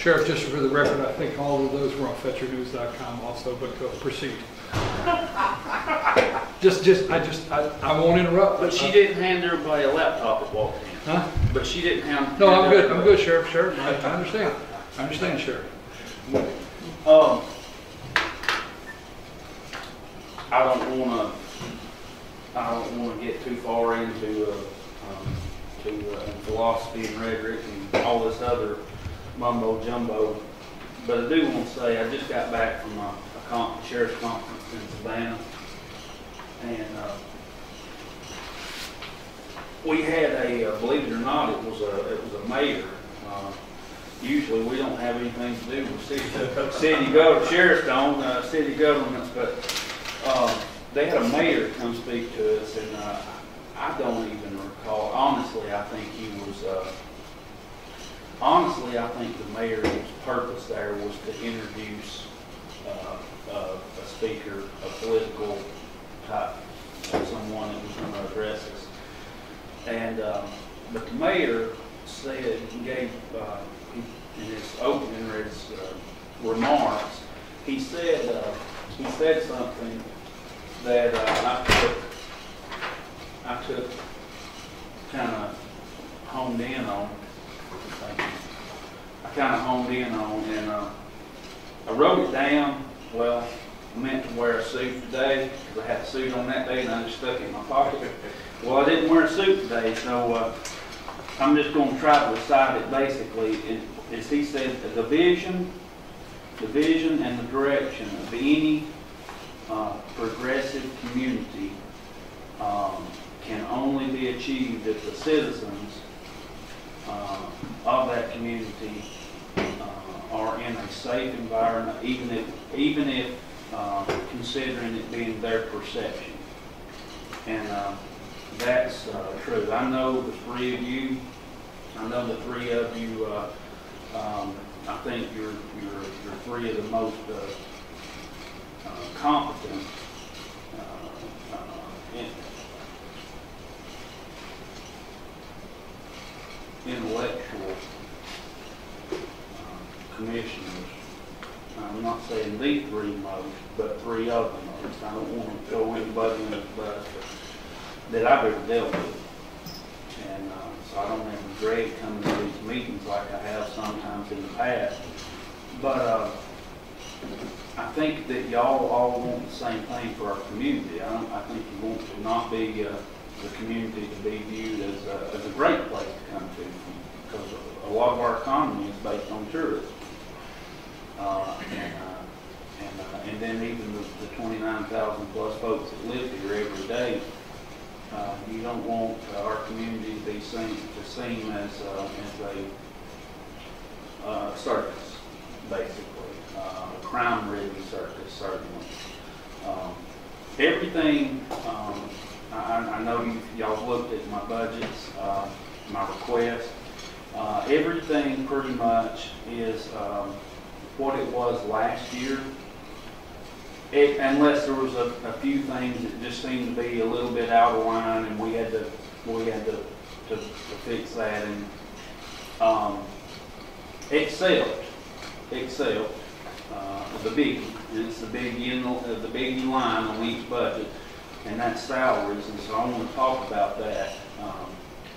Sheriff, just for the record, I think all of those were on FetcherNews.com also, but proceed. I won't interrupt. But she didn't hand everybody a laptop at walked in. Huh? But she didn't hand. No, I'm good. I'm good, Sheriff. Sheriff, I understand. I understand, Sheriff. I don't want to get too far into philosophy and rhetoric and all this other mumbo jumbo, but I do want to say I just got back from a sheriff's conference in Savannah, and we had a believe it or not, it was a mayor. Usually we don't have anything to do with city government, sheriff's don't, city governments, but they had a mayor come speak to us, and I don't even recall. Honestly, I think the mayor's purpose there was to introduce a speaker, a political type, someone that was going to address us. And but the mayor said, he gave in his opening or his remarks, he said something that I took kind of honed in on. And I wrote it down. Well, I meant to wear a suit today because I had a suit on that day and I just stuck it in my pocket. Well, I didn't wear a suit today, so I'm just going to try to recite it basically. As he said, the vision and the direction of any progressive community can only be achieved if the citizens of that community are in a safe environment, even if considering it being their perception. And that's true. I know the three of you. I think you're three of the most competent intellectual commissioners. I'm not saying the three most, but three of the most. I don't want to go anybody in but that I've ever dealt with. And so I don't have regret coming to these meetings like I have sometimes in the past. But I think that y'all all want the same thing for our community. I think you want to not be the community to be viewed as a great place to come to, because a lot of our economy is based on tourism. And then even the 29,000 plus folks that live here every day, you don't want our community to be seen as a circus, basically, a crime-ridden circus, certainly. Everything, I know y'all looked at my budgets, my request. Everything pretty much is what it was last year, unless there was a few things that just seemed to be a little bit out of line, and we had to fix that. And except the biggie, and it's the biggie line on each budget, and that's salaries. And so I want to talk about that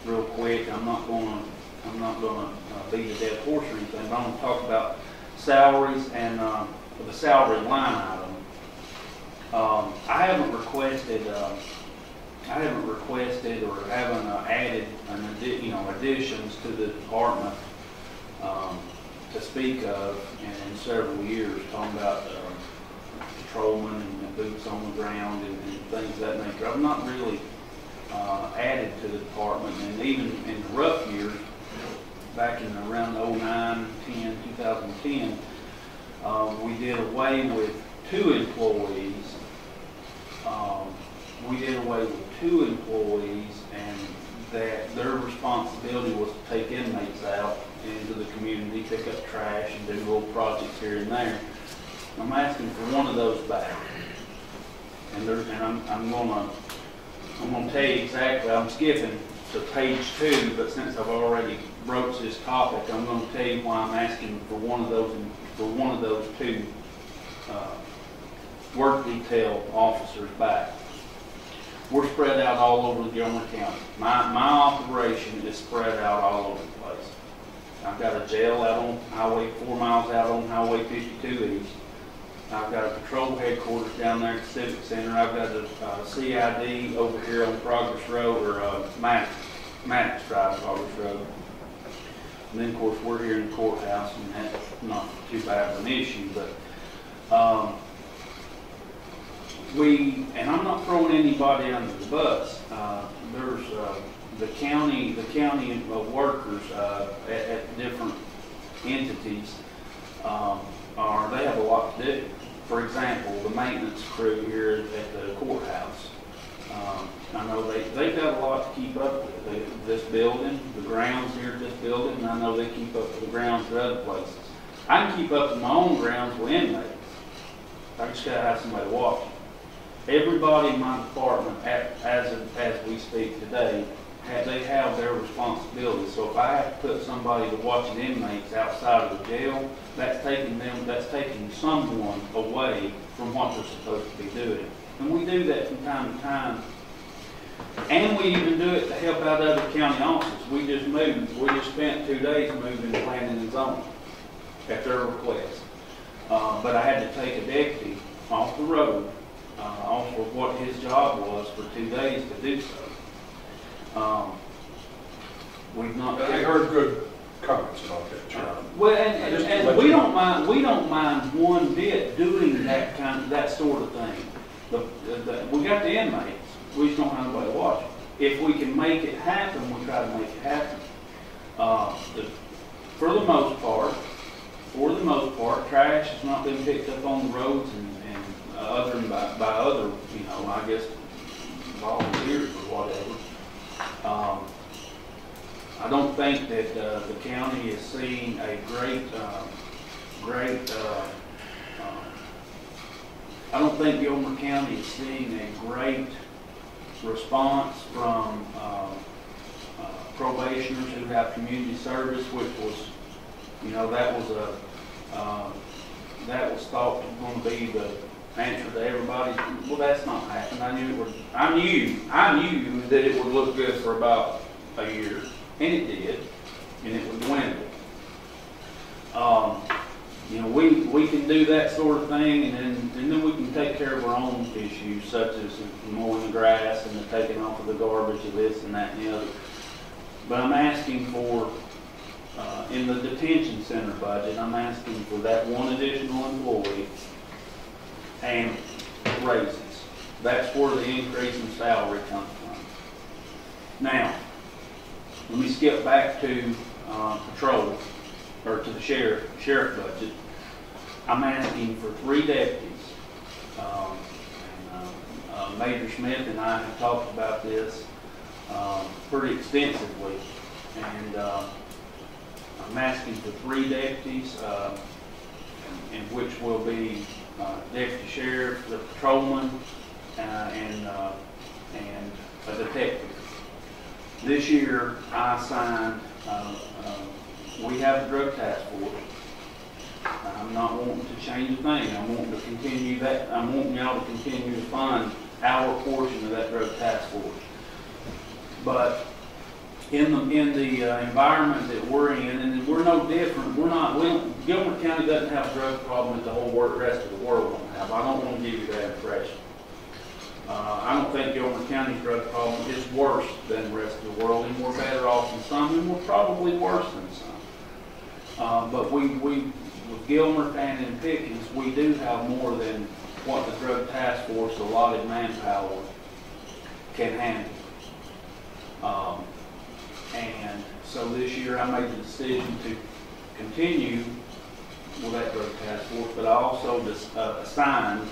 real quick. I'm not going to beat a dead horse or anything, but I'm going to talk about salaries and the salary line item. I haven't requested or haven't added additions to the department to speak of in several years. Talking about patrolmen and boots on the ground and things of that nature. I've not really added to the department, and even in the rough years, back in around 2010, we did away with two employees. And that their responsibility was to take inmates out into the community, pick up trash, and do little projects here and there. I'm asking for one of those back, and I'm going to tell you exactly. I'm skipping to page 2, but since I've already broached this topic, I'm going to tell you why I'm asking for one of those two work detail officers back. We're spread out all over Gilmer County. My operation is spread out all over the place. I've got a jail out on Highway 4 miles out on Highway 52 East. I've got a patrol headquarters down there at the Civic Center. I've got a CID over here on Progress Road, or Maddox Drive, Progress Road. And then, of course, we're here in the courthouse, and that's not too bad of an issue. But and I'm not throwing anybody under the bus. There's the county workers at different entities they have a lot to do. For example, the maintenance crew here at the courthouse. I know they've got a lot to keep up with. This building, the grounds here at this building, and I know they keep up with the grounds at other places. I can keep up with my own grounds with inmates. I just gotta have somebody watching. Everybody in my department, as we speak today, they have their responsibility. So if I have to put somebody to watching inmates outside of the jail, that's taking someone away from what they're supposed to be doing. And we do that from time to time. And we even do it to help out other county offices. We just spent 2 days moving planning and zoning at their request. But I had to take a deputy off the road, off of what his job was for 2 days to do so. We've not. I heard good comments about that, too. Well, and we don't mind one bit doing that sort of thing. We got the inmates. We just don't have anybody watching. If we can make it happen, we try to make it happen. For the most part, trash has not been picked up on the roads, and other than by other, I guess, volunteers or whatever. I don't think that the county is seeing a I don't think Gilmer County is seeing a great response from probationers who have community service, which was, that was thought going to be the answer to everybody. Well, that's not happening. I knew that it would look good for about a year, and it did, and it would dwindle. We can do that sort of thing, and then we can take care of our own issues, such as mowing the grass and the taking off of the garbage of this and that and the other. But I'm asking for, in the detention center budget, I'm asking for that one additional employee and raises. That's where the increase in salary comes from. Now, let me skip back to patrol, or to the sheriff budget. I'm asking for 3 deputies. Major Smith and I have talked about this pretty extensively, and I'm asking for 3 deputies, in which will be deputy sheriff, the patrolman, and a detective. This year, I signed. We have a drug task force. I'm not wanting to change a thing. I'm wanting to continue that. I'm wanting y'all to continue to fund our portion of that drug task force. But in the environment that we're in, and we're no different. Gilmer County doesn't have a drug problem that the whole rest of the world won't have. I don't want to give you that impression. I don't think Gilmer County's drug problem is worse than the rest of the world, and we're better off than some, and we're probably worse than some. But with Gilmer, Fannin, and Pickens, we do have more than what the drug task force allotted manpower can handle. And so this year I made the decision to continue with that drug task force, but I also assigned,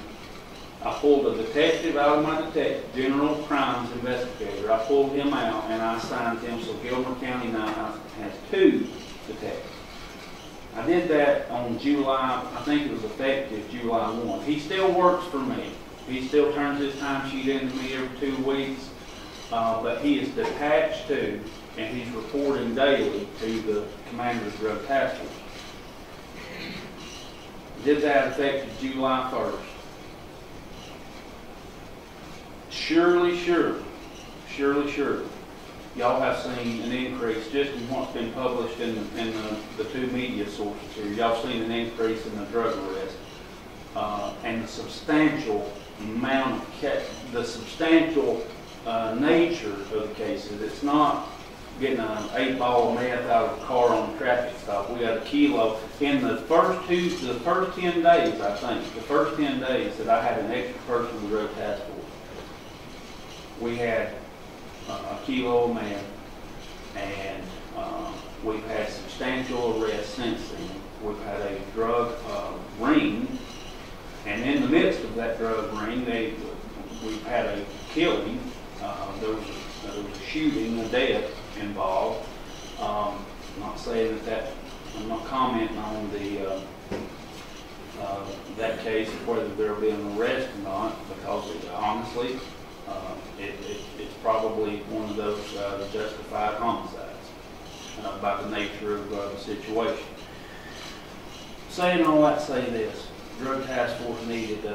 I pulled a detective out of my general crimes investigator. I pulled him out and I assigned him, so Gilmer County now has 2 detectives. I did that on July, I think it was effective July 1. He still works for me. He still turns his timesheet in to me every 2 weeks. but he is detached to, and he's reporting daily to the commander's drug task force. Did that effective July 1st? Surely, y'all have seen an increase just in what's been published in the two media sources here. Y'all seen an increase in the drug arrest and the substantial amount of the substantial nature of the cases. It's not getting an 8-ball of meth out of a car on a traffic stop. We got a kilo. In the first 10 days, I think, the first 10 days that I had an extra person with the drug task force, we had a kilo of meth, and we've had substantial arrests since then. We've had a drug ring, and in the midst of that drug ring, we've had a killing. There was a shooting, a death involved. I'm not saying that I'm not commenting on that case of whether there'll be an arrest or not, because honestly, it's probably one of those justified homicides by the nature of the situation. Saying all that, say this: drug task force needed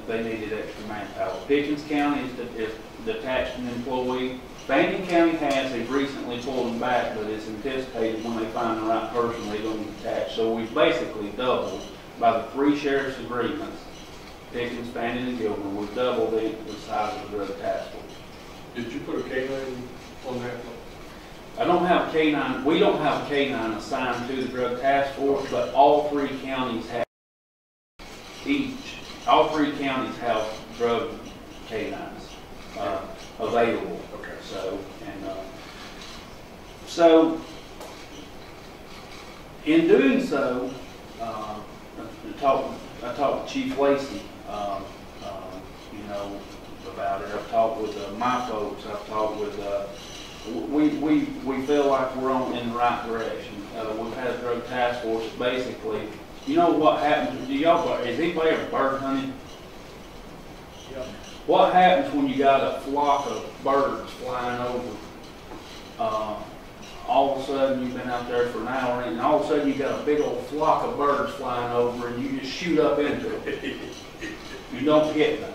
extra manpower. Pickens County is detached an employee. Banking County they've recently pulled them back, but it's anticipated when they find the right person, they're going to detach. So we've basically doubled, by the 3 sheriff's agreements, Pickens, Fannin, and Gilmer, we've doubled the size of the drug task force. Did you put a canine on that? I don't have a canine. We don't have a canine assigned to the drug task force, but all 3 counties have all 3 counties have drug canines available. Okay. So in doing so, I talked to Chief Lacey, about it. I've talked with my folks. I've talked with. We feel like we're in the right direction. We've had a drug task force. Basically, you know what happens? Is anybody ever bird hunting? Yep. What happens when you got a flock of birds flying over? All of a sudden, you've been out there for an hour, and all of a sudden you got a big old flock of birds flying over, and you just shoot up into it. You don't hit nothing.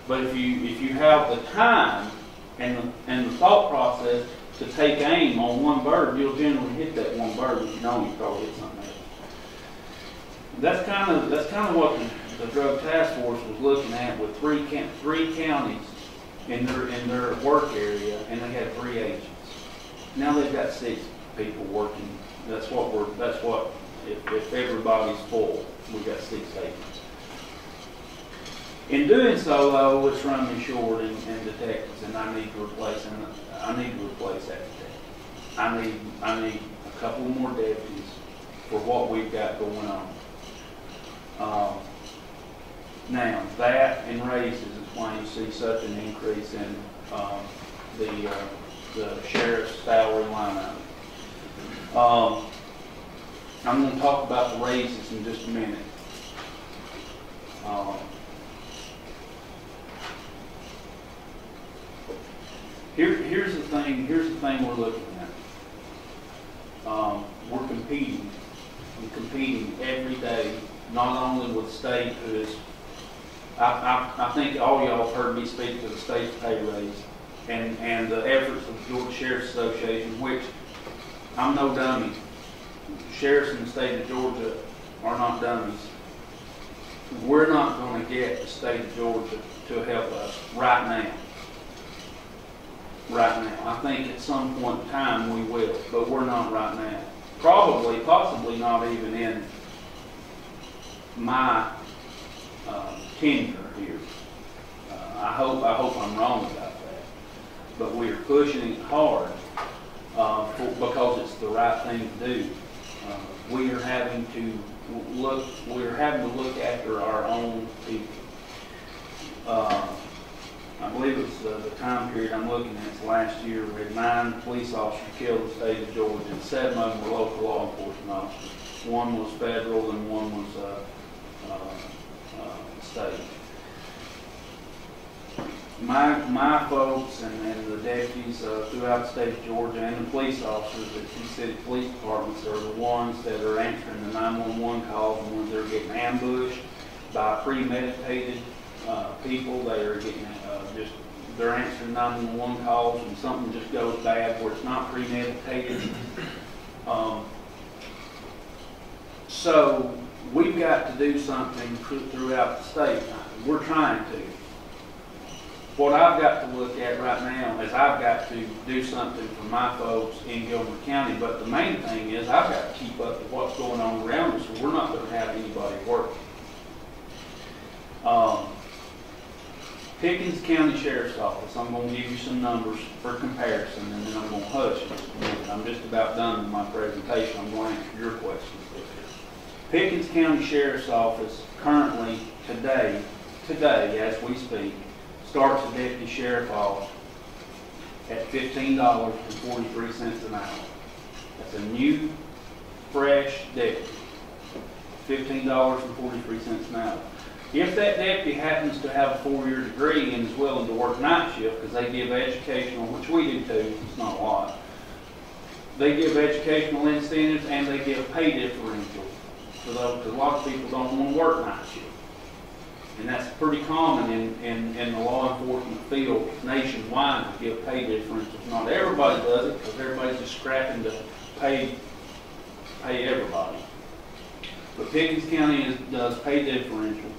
But if you have the time and the thought process to take aim on one bird, you'll generally hit that one bird. If you don't, you probably hit something else. That's kind of what the drug task force was looking at, with three counties in their work area, and they had 3 agents. Now they've got 6 people working. That's what if everybody's full, we've got 6 agents. In doing so, though, it's run me short in detectives, and I need to replace that detective. I need a couple more deputies for what we've got going on. Now, that and raises is why you see such an increase in the sheriff's salary line item. I'm going to talk about the raises in just a minute. Here's the thing we're looking at. We're competing. We're competing every day, not only with state, who is, I think all y'all have heard me speak to the state's pay raise and the efforts of the Georgia Sheriff's Association, which I'm no dummy. Sheriffs in the state of Georgia are not dummies. We're not going to get the state of Georgia to help us right now. I think at some point in time we will, but we're not right now. Possibly not even in my tenure here. I hope I'm wrong about that. But we are pushing it hard because it's the right thing to do. We are having to look after our own people. I believe it's the time period I'm looking at. It's last year. We had 9 police officers killed in the state of Georgia, and 7 of them were local law enforcement officers. 1 was federal, and 1 was state. my folks and the deputies throughout the state of Georgia and the police officers at the city police departments are the ones that are answering the 911 calls, the ones that are getting ambushed by premeditated people. They are getting they're answering 911 calls and something just goes bad where it's not premeditated. So we've got to do something throughout the state. We're trying to. What I've got to look at right now is I've got to do something for my folks in Gilmer County, but the main thing is I've got to keep up with what's going on around us, or we're not going to have anybody working. Pickens County Sheriff's Office, I'm going to give you some numbers for comparison, and then I'm going to hush in just a minute. I'm just about done with my presentation. I'm going to answer your questions. Pickens County Sheriff's Office currently, today, as we speak, starts a deputy sheriff off at $15.43 an hour. That's a new, fresh deputy. $15.43 an hour. If that deputy happens to have a 4-year degree and is willing to work night shift, because they give educational, which we do too, it's not a lot, they give educational incentives and they give pay differential for those, because a lot of people don't want to work night shift. And that's pretty common in the law enforcement field nationwide to give pay differentials. Not everybody does it because everybody's just scrapping to pay everybody. But Pickens County does pay differential.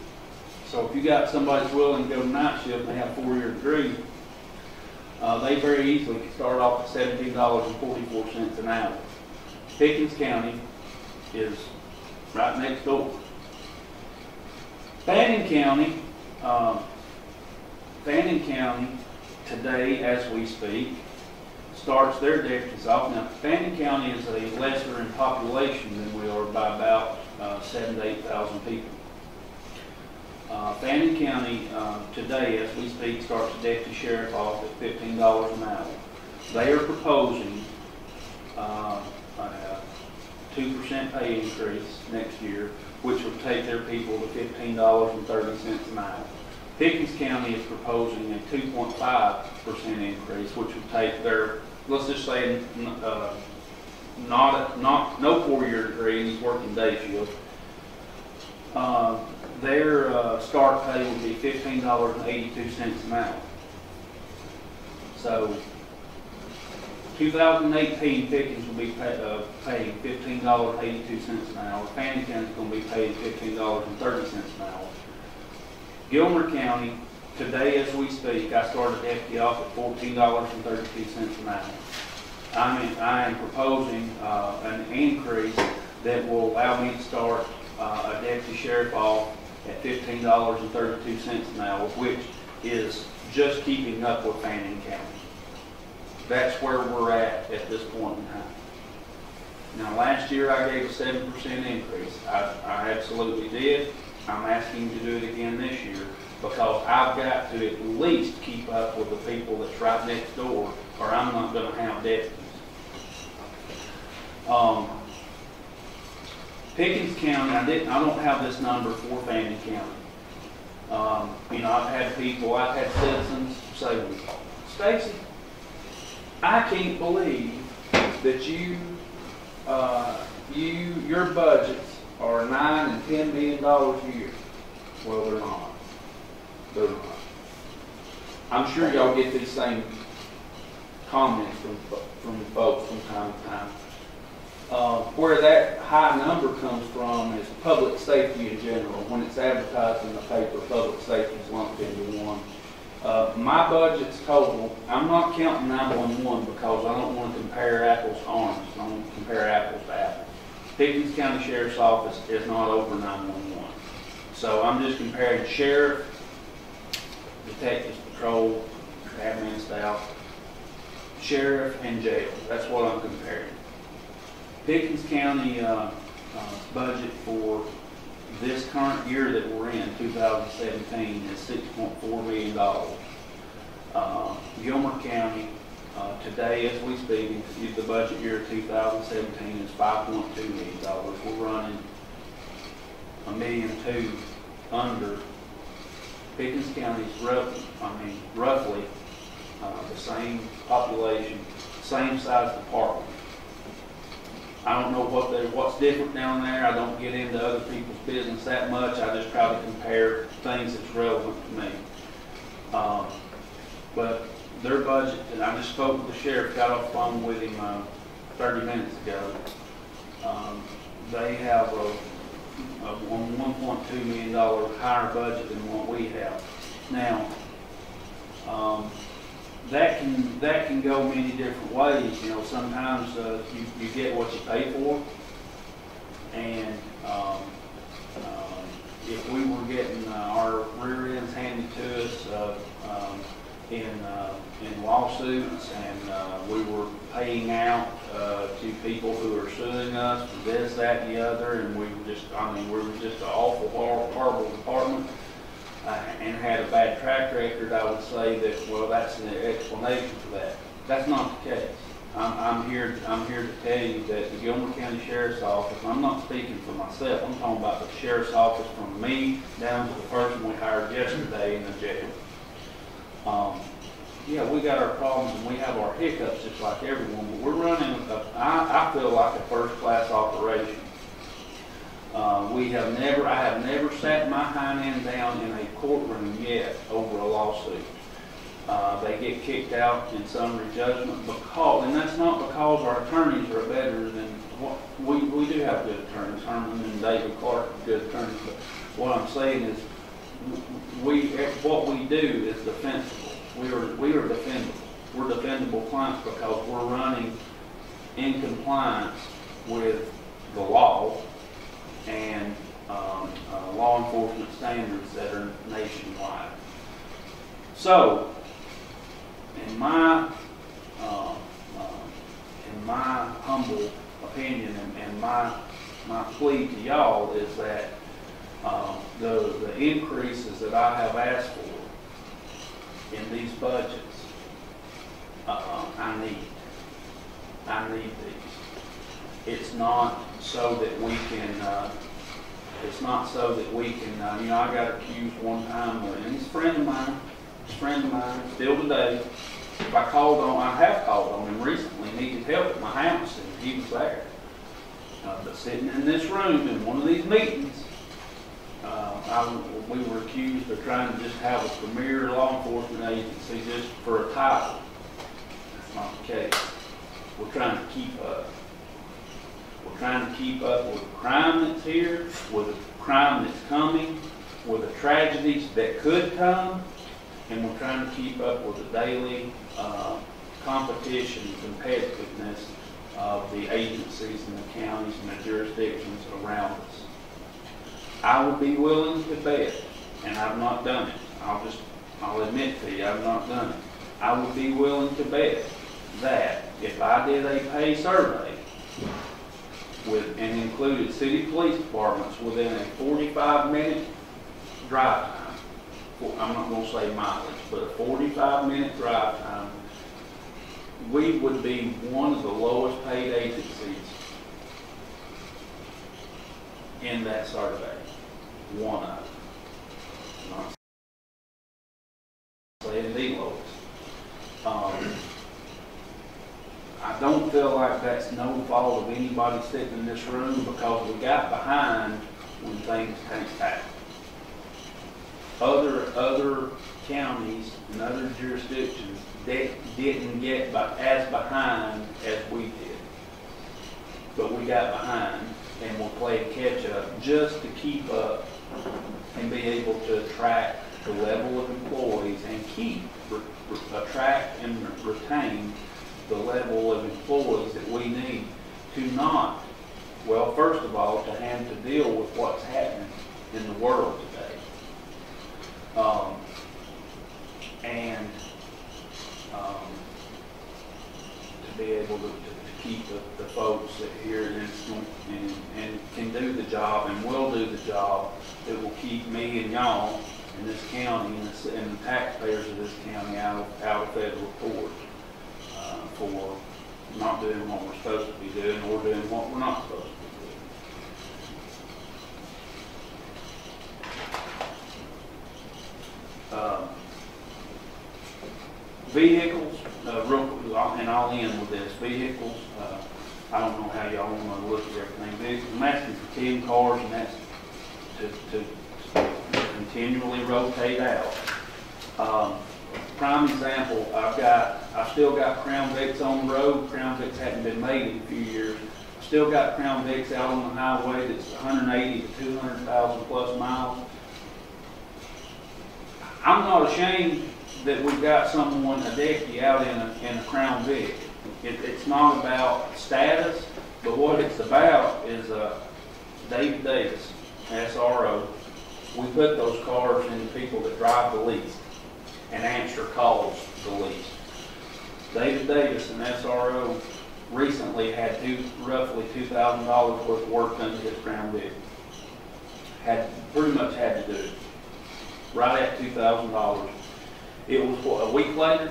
So if you got somebody that's willing to go to night shift and they have a 4-year degree, they very easily can start off at $17.44 an hour. Pickens County is right next door. Fannin County today, as we speak, starts their deputies off. Now, Fannin County is a lesser in population than we are by about 7,000 to 8,000 people. Fannin County today, as we speak, starts the deputy sheriff off at $15 an hour. They are proposing a 2% pay increase next year, which would take their people to $15.30 an hour. Pickens County is proposing a 2.5% increase, which would take their, let's just say, no 4-year degree, and he's working day shift. Their start pay would be $15.82 an hour. So 2018 Pickens will be paying $15.82 an hour. Fannin County is going to be paying $15.30 an hour. Gilmer County, today as we speak, I started deputy off at $14.32 an hour. I am proposing an increase that will allow me to start a deputy sheriff off at $15.32 an hour, which is just keeping up with Fannin County. That's where we're at this point in time. Now, last year I gave a 7% increase. I absolutely did. I'm asking to do it again this year because I've got to at least keep up with the people that's right next door, or I'm not going to have deputies. Pickens County, I don't have this number for Fannin County. You know, I've had citizens say, Stacy, I can't believe that your budgets are $9 and $10 million a year. Well, they're not. They're not. I'm sure y'all get these same comments from folks from time to time. Where that high number comes from is public safety in general. When it's advertised in the paper, public safety is lumped into one. My budget's total, I'm not counting 911 because I don't want to compare apples to oranges. I want to compare apples to apples. Pickens County Sheriff's Office is not over 911. So I'm just comparing sheriff, detectives, patrol, admin staff, sheriff, and jail. That's what I'm comparing. Pickens County budget for this current year that we're in, 2017, is $6.4 million. Gilmer County, today as we speak, the budget year of 2017 is $5.2 million. We're running $1.2 million under. Pickens County's roughly population, same size department. I don't know what's different down there. I don't get into other people's business that much. I just try to compare things that's relevant to me. But their budget, and I just spoke with the sheriff, got off the phone with him 30 minutes ago. They have a $1.2 million higher budget than what we have. Now, that can go many different ways. You know, sometimes you get what you pay for, and if we were getting our rear ends handed to us in lawsuits, and we were paying out to people who are suing us for this, that, and the other, and we were just an awful, horrible department, and had a bad track record, I would say that, well, that's an explanation for that. That's not the case. I'm here to tell you that the Gilmer County Sheriff's Office, I'm not speaking for myself, I'm talking about the Sheriff's Office from me down to the person we hired yesterday in the jail. Yeah, we got our problems and we have our hiccups just like everyone, but we're running, I feel like a first-class operation. I have never sat my hind end down in a courtroom yet over a lawsuit. They get kicked out in summary judgment and that's not because our attorneys are better than we do have good attorneys. Herman and David Clark are good attorneys, but what I'm saying is what we do is defensible. We are defendable. We're defendable clients because we're running in compliance with the law and law enforcement standards that are nationwide. So, in my humble opinion and my plea to y'all is that the increases that I have asked for in these budgets, I need these. It's not so that we can, you know, I got accused one time, and he's a friend of mine, still today. If I have called on him recently, needed help at my house, and he was there. But sitting in this room in one of these meetings, we were accused of trying to just have a premier law enforcement agency just for a title. That's not the case. We're trying to keep up. We're trying to keep up with the crime that's here, with the crime that's coming, with the tragedies that could come, and we're trying to keep up with the daily competition and competitiveness of the agencies and the counties and the jurisdictions around us. I would be willing to bet, and I've not done it. I'll admit to you, I've not done it. I would be willing to bet that if I did a pay survey and included city police departments within a 45-minute drive time, I'm not going to say mileage, but a 45-minute drive time, we would be one of the lowest paid agencies in that survey. One of them. Not saying the lowest. I don't feel like that's no fault of anybody sitting in this room because we got behind when things came back. Other counties and other jurisdictions didn't get as behind as we did. But we got behind and we're playing catch up just to keep up and be able to attract the level of employees and attract and retain the level of employees that we need to not, well, first of all, to have to deal with what's happening in the world today. And to be able to keep the folks that here and can do the job and will do the job that will keep me and y'all in this county and the taxpayers of this county out of federal court for not doing what we're supposed to be doing or doing what we're not supposed to be doing. Vehicles, and I'll end with this, vehicles, I don't know how y'all want to look at everything. Vehicles, I'm asking for 10 cars, and that's to continually rotate out. Prime example, I still got Crown Vics on the road. Crown Vics hadn't been made in a few years. Still got Crown Vics out on the highway that's 180 to 200,000 plus miles. I'm not ashamed that we've got someone, a deputy, out in a Crown Vic. It's not about status, but what it's about is David Davis, SRO. We put those cars in the people that drive the least and answer calls the least. David Davis, an SRO, recently had roughly $2,000 worth of work done to his Crown Vic. Pretty much had to do it. Right at $2,000. It was what, a week later?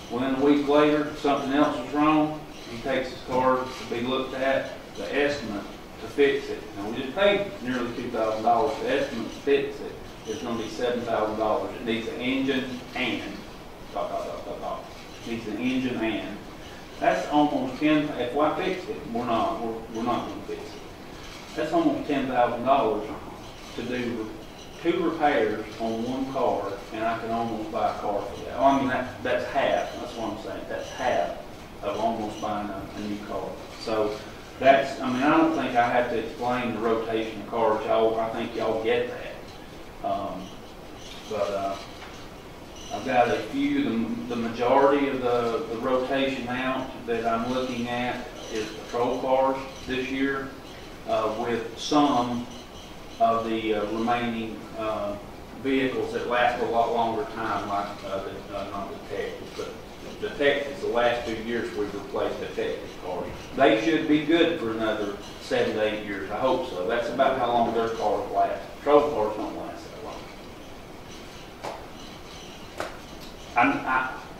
Within a week later, something else was wrong. He takes his car to be looked at. The estimate to fix it. Now we just paid nearly $2,000. The estimate to fix it is going to be $7,000. It needs an engine and needs an engine and. That's almost 10. If I fix it, we're not going to fix it. That's almost $10,000 to do 2 repairs on 1 car, and I can almost buy a car for that. I mean, that's half. That's what I'm saying. That's half of almost buying a new car. So that's. I mean, I don't think I have to explain the rotation of cars. I think y'all get that. But I've got a few. The majority of the rotation out that I'm looking at is patrol cars this year, with some of the remaining vehicles that last a lot longer time, like not the Texas, but the Texas. The last 2 years we've replaced the Texas cars. They should be good for another 7 to 8 years. I hope so. That's about how long their cars last. Patrol cars don't last that long.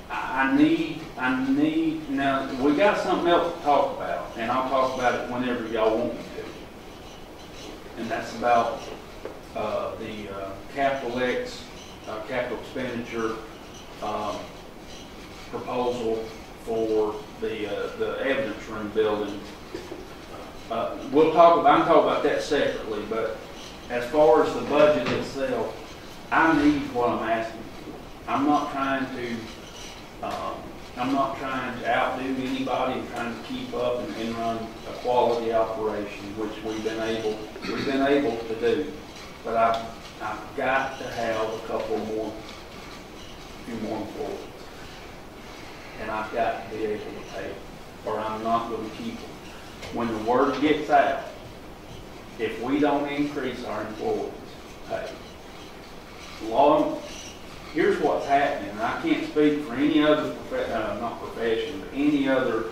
I need, now we got something else to talk about, and I'll talk about it whenever y'all want me to. And that's about the capital expenditure proposal for the evidence room building. I'm talking about that separately, but as far as the budget itself, I need what I'm asking for. I'm not trying to outdo anybody. I'm trying to keep up and run a quality operation, which we've been able to do. But I've got to have a few more employees, and I've got to be able to pay, or I'm not going to keep them. When the word gets out, if we don't increase our employees' pay, here's what's happening, and I can't speak for any other not profession, but any other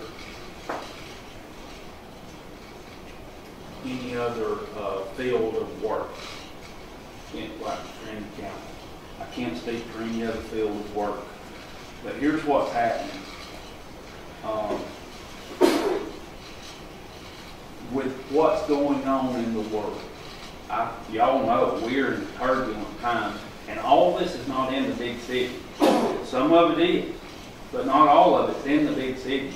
field of work, like Randy County. I can't speak for any other field of work, but here's what's happening. With what's going on in the world, y'all know we're in turbulent times. And all this is not in the big city. Some of it is, but not all of it's in the big city.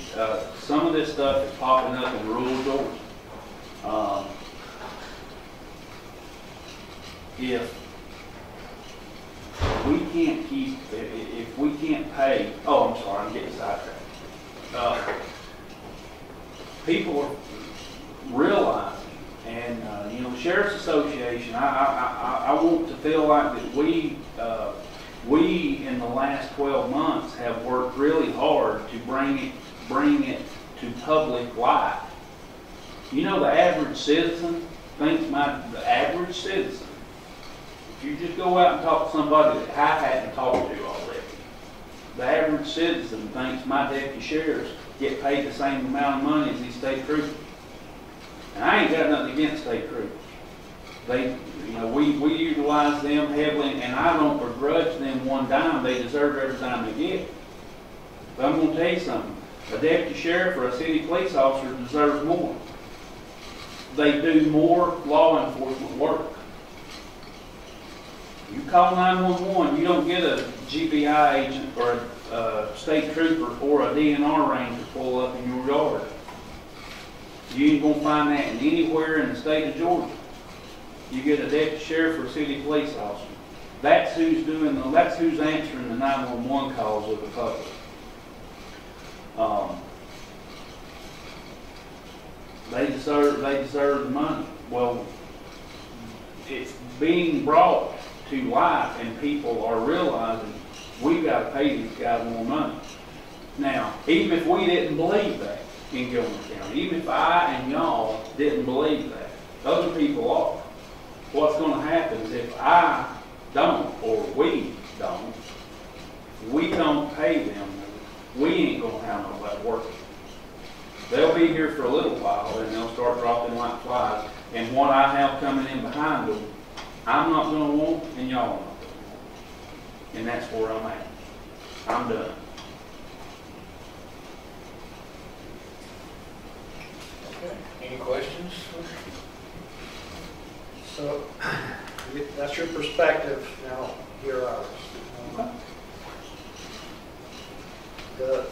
Some of this stuff is popping up in rural Georgia. If we can't pay, I'm sorry, I'm getting sidetracked. People are realizing, and the Sheriff's Association, I want to feel like that we in the last 12 months have worked really hard to bring it to public light. The average citizen thinks the average citizen, if you just go out and talk to somebody that I hadn't talked to already, the average citizen thinks my deputy sheriffs get paid the same amount of money as these state troopers. And I ain't got nothing against state troopers. We utilize them heavily, and I don't begrudge them one dime. They deserve every dime they get. But I'm going to tell you something. A deputy sheriff or a city police officer deserves more. They do more law enforcement work. You call 911, you don't get a GBI agent or a state trooper or a DNR ranger pull up in your yard. You ain't gonna find that anywhere in the state of Georgia. You get a deputy sheriff or a city police officer. That's who's answering the 911 calls of the public. They deserve the money. Well, it's being brought to life, and people are realizing we've got to pay these guys more money. Now, even if we didn't believe that in Gilmer County, even if I and y'all didn't believe that, other people are. What's going to happen is if I don't, or we don't pay them, we ain't going to have nobody working. They'll be here for a little while, and they'll start dropping like flies. And what I have coming in behind them, I'm not going to want, and y'all are not going to want. And that's where I'm at. I'm done. Okay. Any questions? So that's your perspective. Now, here are ours. Okay. The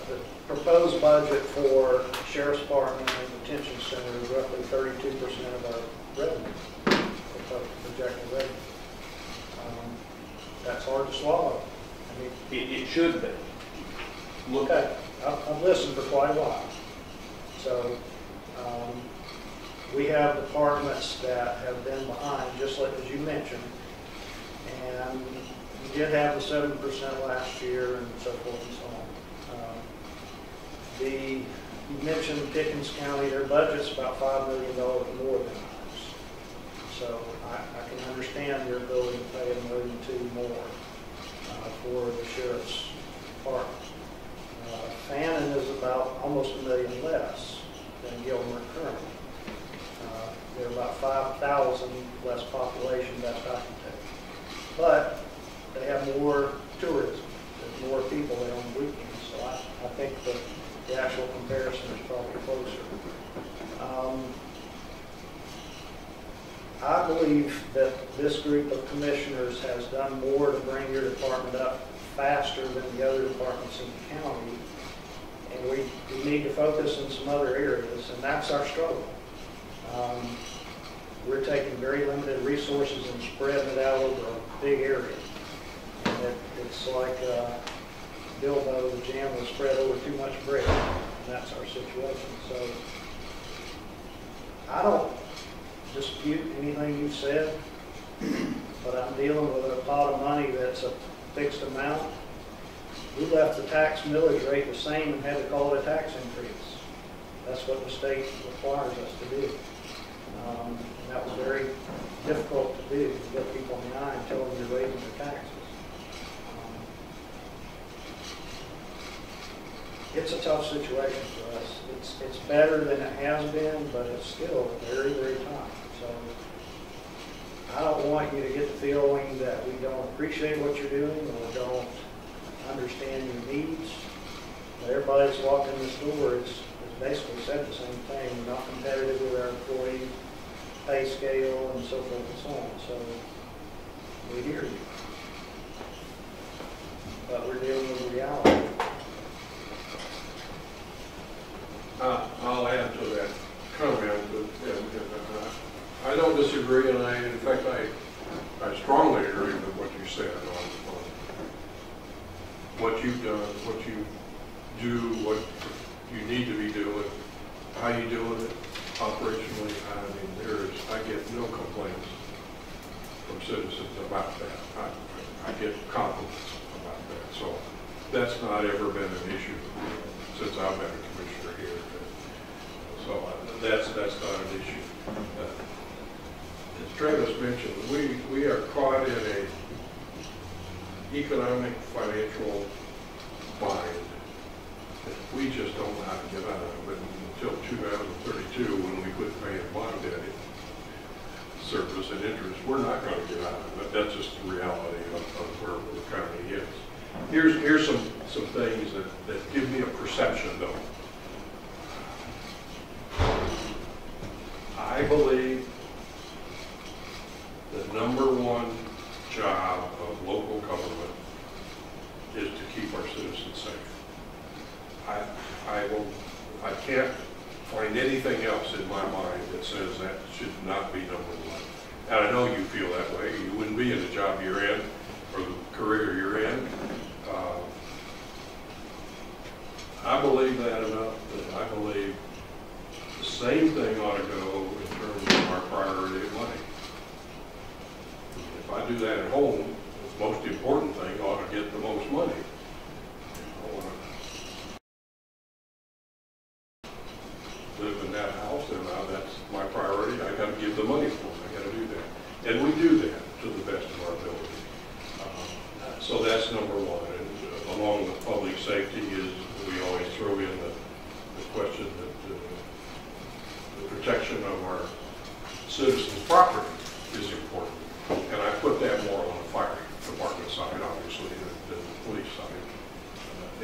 proposed budget for Sheriff's Department and Detention Center is roughly 32% of our revenue, projected revenue. That's hard to swallow. I mean, It should be. Look at okay, I've listened for quite a while. So we have departments that have been behind, just like as you mentioned, and we did have the 7% last year and so forth and so on. You mentioned Pickens County, their budget's about $5 million more than ours. So I can understand your ability to pay $1.2 million more for the Sheriff's Department. Fannin is about almost $1 million less than Gilmer currently. They're about 5,000 less population, best I can tell. But they have more tourism. There's more people there on the weekends. So I think the actual comparison is probably closer. I believe that this group of commissioners has done more to bring your department up faster than the other departments in the county. And we need to focus in some other areas, and that's our struggle. We're taking very limited resources and spreading it out over a big area. And it's like Bilbo the jam was spread over too much bread, and that's our situation. So I don't dispute anything you've said, but I'm dealing with a pot of money that's a fixed amount. We left the tax millage rate the same and had to call it a tax increase. That's what the state requires us to do. And that was very difficult to do, to get people in the eye and tell them you're raising their taxes. It's a tough situation for us. It's better than it has been, but it's still very, very tough. So I don't want you to get the feeling that we don't appreciate what you're doing or don't understand your needs. But everybody that's walked in this door has basically said the same thing. We're not competitive with our employee pay scale and so forth and so on. So we hear you. But we're dealing with reality. I'll add to that comment. I don't disagree, and in fact, I strongly agree with what you said on what you've done, what you do, what you need to be doing, how you doing it operationally. I mean, I get no complaints from citizens about that. I get compliments about that. So that's not ever been an issue since I've been a commissioner here. So that's not an issue. As Travis mentioned, we are caught in a economic, financial bind that we just don't know how to get out of it until 2032 when we quit paying bond debt surplus and interest. We're not going to get out of it. That's just the reality of where the economy is. Here's some things that give me a perception, though. I believe the number one job keep our citizens safe. I can't find anything else in my mind that says that should not be number one. And I know you feel that way. You wouldn't be in the job you're in or the career you're in. I believe that enough that I believe the same thing ought to go in terms of our priority of money. If I do that at home, the most important thing ought to get the most money. I want to live in that house, and now that's my priority. I got to give the money for it. I got to do that, and we do that to the best of our ability. So that's number one. And along with public safety is we always throw in the question that the protection of our citizens' property is important. And I put that more on the fire department side, obviously, than the police side.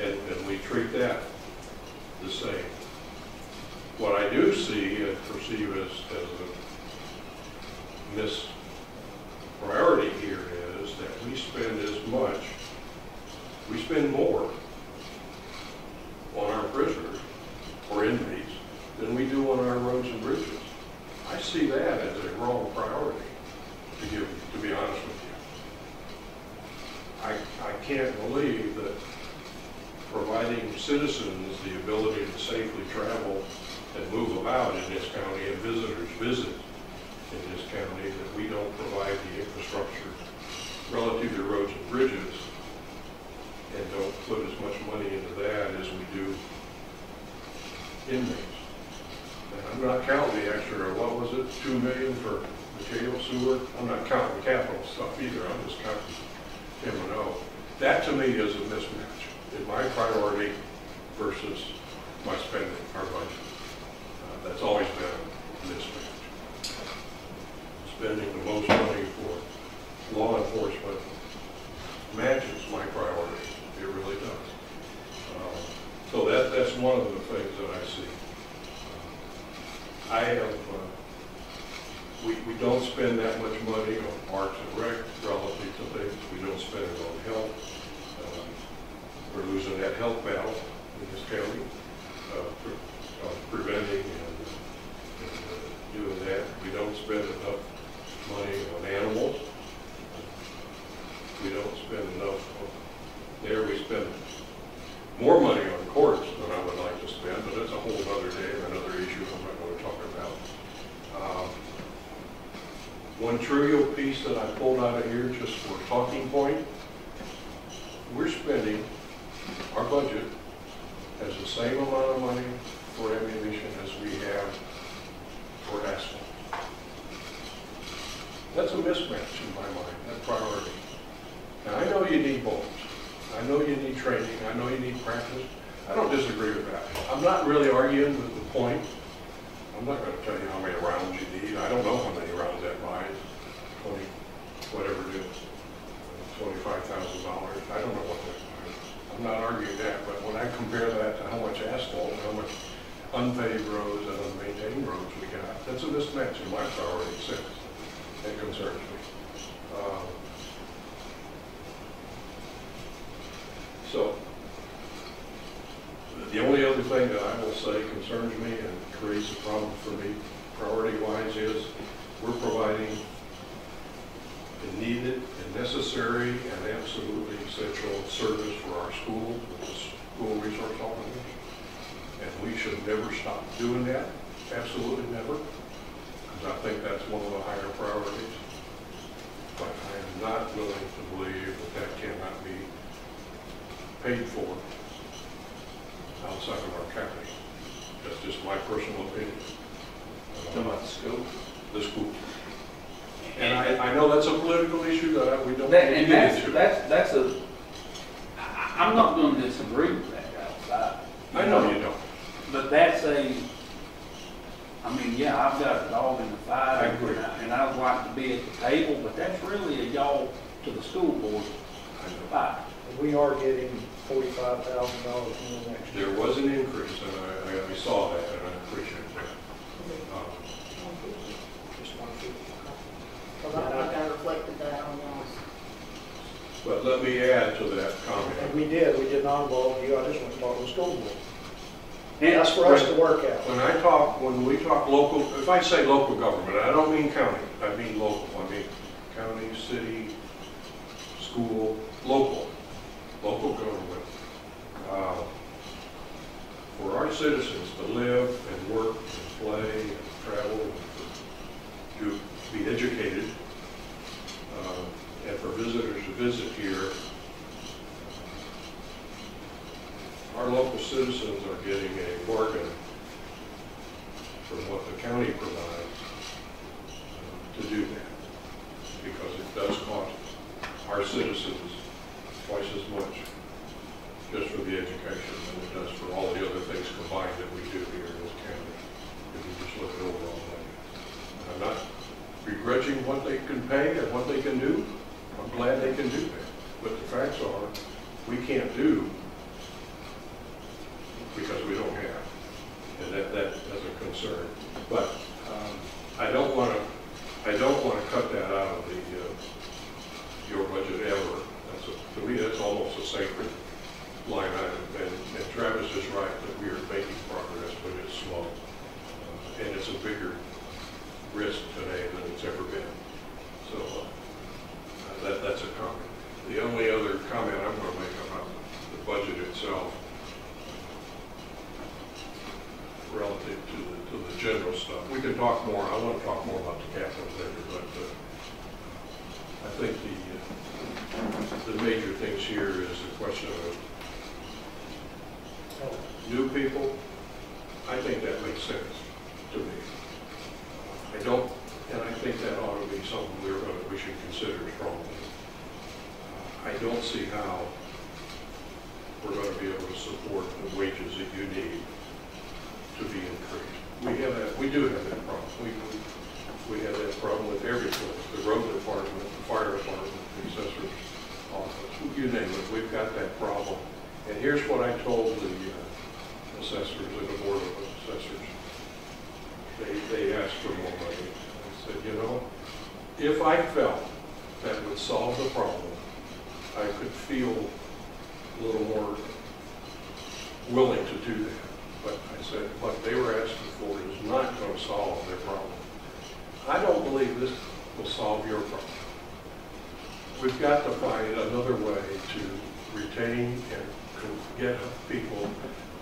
And we treat that the same. What I do see and perceive as a missed priority here is that we spend as much, we spend more on our prisoners or inmates than we do on our roads and bridges. I see that as a wrong priority, to be honest with you. I can't believe that providing citizens the ability to safely travel and move about in this county and visitors visit in this county, that we don't provide the infrastructure relative to roads and bridges and don't put as much money into that as we do inmates. And I'm not counting the extra, what was it, $2 million for the jail sewer? I'm not counting capital stuff either. I'm just counting M&O. That to me is a mismatch in my priority versus my spending, our budget. That's always been a mismatch. Spending the most money for law enforcement matches my priority. It really does. So that's one of the things that I see. I have, we don't spend that much money on parks and rec relative to things. We don't spend it on health. We're losing that health battle in this county, preventing and doing that. We don't spend enough money on animals. We don't spend enough there. We spend more money on courts than I would like to spend, but that's a whole other day, another issue I'm not going to talk about. One trivial piece that I pulled out of here just for a talking point, we're spending, our budget has the same amount of money for ammunition as we have for asphalt. That's a mismatch in my mind, that priority. Now I know you need bullets. I know you need training. I know you need practice. I don't disagree with that. I'm not really arguing with the point. I'm not going to tell you how many rounds you need. I don't know how many rounds that buys. 20, whatever it is, $25,000. I don't know what that buys. I'm not arguing that, but when I compare that to how much asphalt, how much unpaved roads and unmaintained roads we got, that's a mismatch in my priority sense. That concerns me. So, the only other thing that I will say concerns me and creates a problem for me, priority-wise, is we're providing the needed and necessary and absolutely essential service for our schools with the school resource officers. And we should never stop doing that, absolutely never, because I think that's one of the higher priorities. But I am not willing to believe that that cannot be paid for outside of our county. That's just my personal opinion. About the school? The school. And I know that's a political issue that we don't get into. That's a, I'm not going to disagree with that outside. I know you don't. But that's a, I mean, yeah, I've got a dog in the fight. I agree. And I would like to be at the table, but that's really a y'all to the school board fight. We are getting $45,000 more next year. There was an increase, and I saw that, and I appreciate that. Just 150. Because I think I reflected that on y'all's. But let me add to that And comment. we did not involve you, I just went to talk to the school board. And That's for us to work out. When we talk local, if I say local government, I don't mean county, I mean local. I mean county, city, school, local government. For our citizens to live and work and play and travel, and to be educated, and for visitors to visit here, our local citizens are getting a bargain from what the county provides to do that, because it does cost our citizens twice as much just for the education than it does for all the other things combined that we do here in this county, if you just look at overall money. I'm not begrudging what they can pay and what they can do. I'm glad they can do that. But the facts are, we can't do because we don't have. And that's a concern. But I don't want to cut that out of your budget ever. To me, that's almost a sacred line item. And Travis is right that we are making progress, but it's slow. And it's a bigger risk today than it's ever been. So that's a comment. The only other comment I'm going to make about the budget itself, relative to the general stuff. We can talk more. I want to talk more about the capital later, but I think the major things here is the question of new people. I think that makes sense to me. I don't, and I think that ought to be something we should consider strongly. I don't see how we're going to be able to support the wages that you need to be increased. We do have that problem. We have that problem with every place, the road department, the fire department, the assessor's office, you name it, we've got that problem. And here's what I told the assessors and the board of assessors. They asked for more money. I said, you know, if I felt that would solve the problem, I could feel a little more willing to do that. But I said, what they were asking for is not going to solve their problem. I don't believe this will solve your problem. We've got to find another way to retain and get people.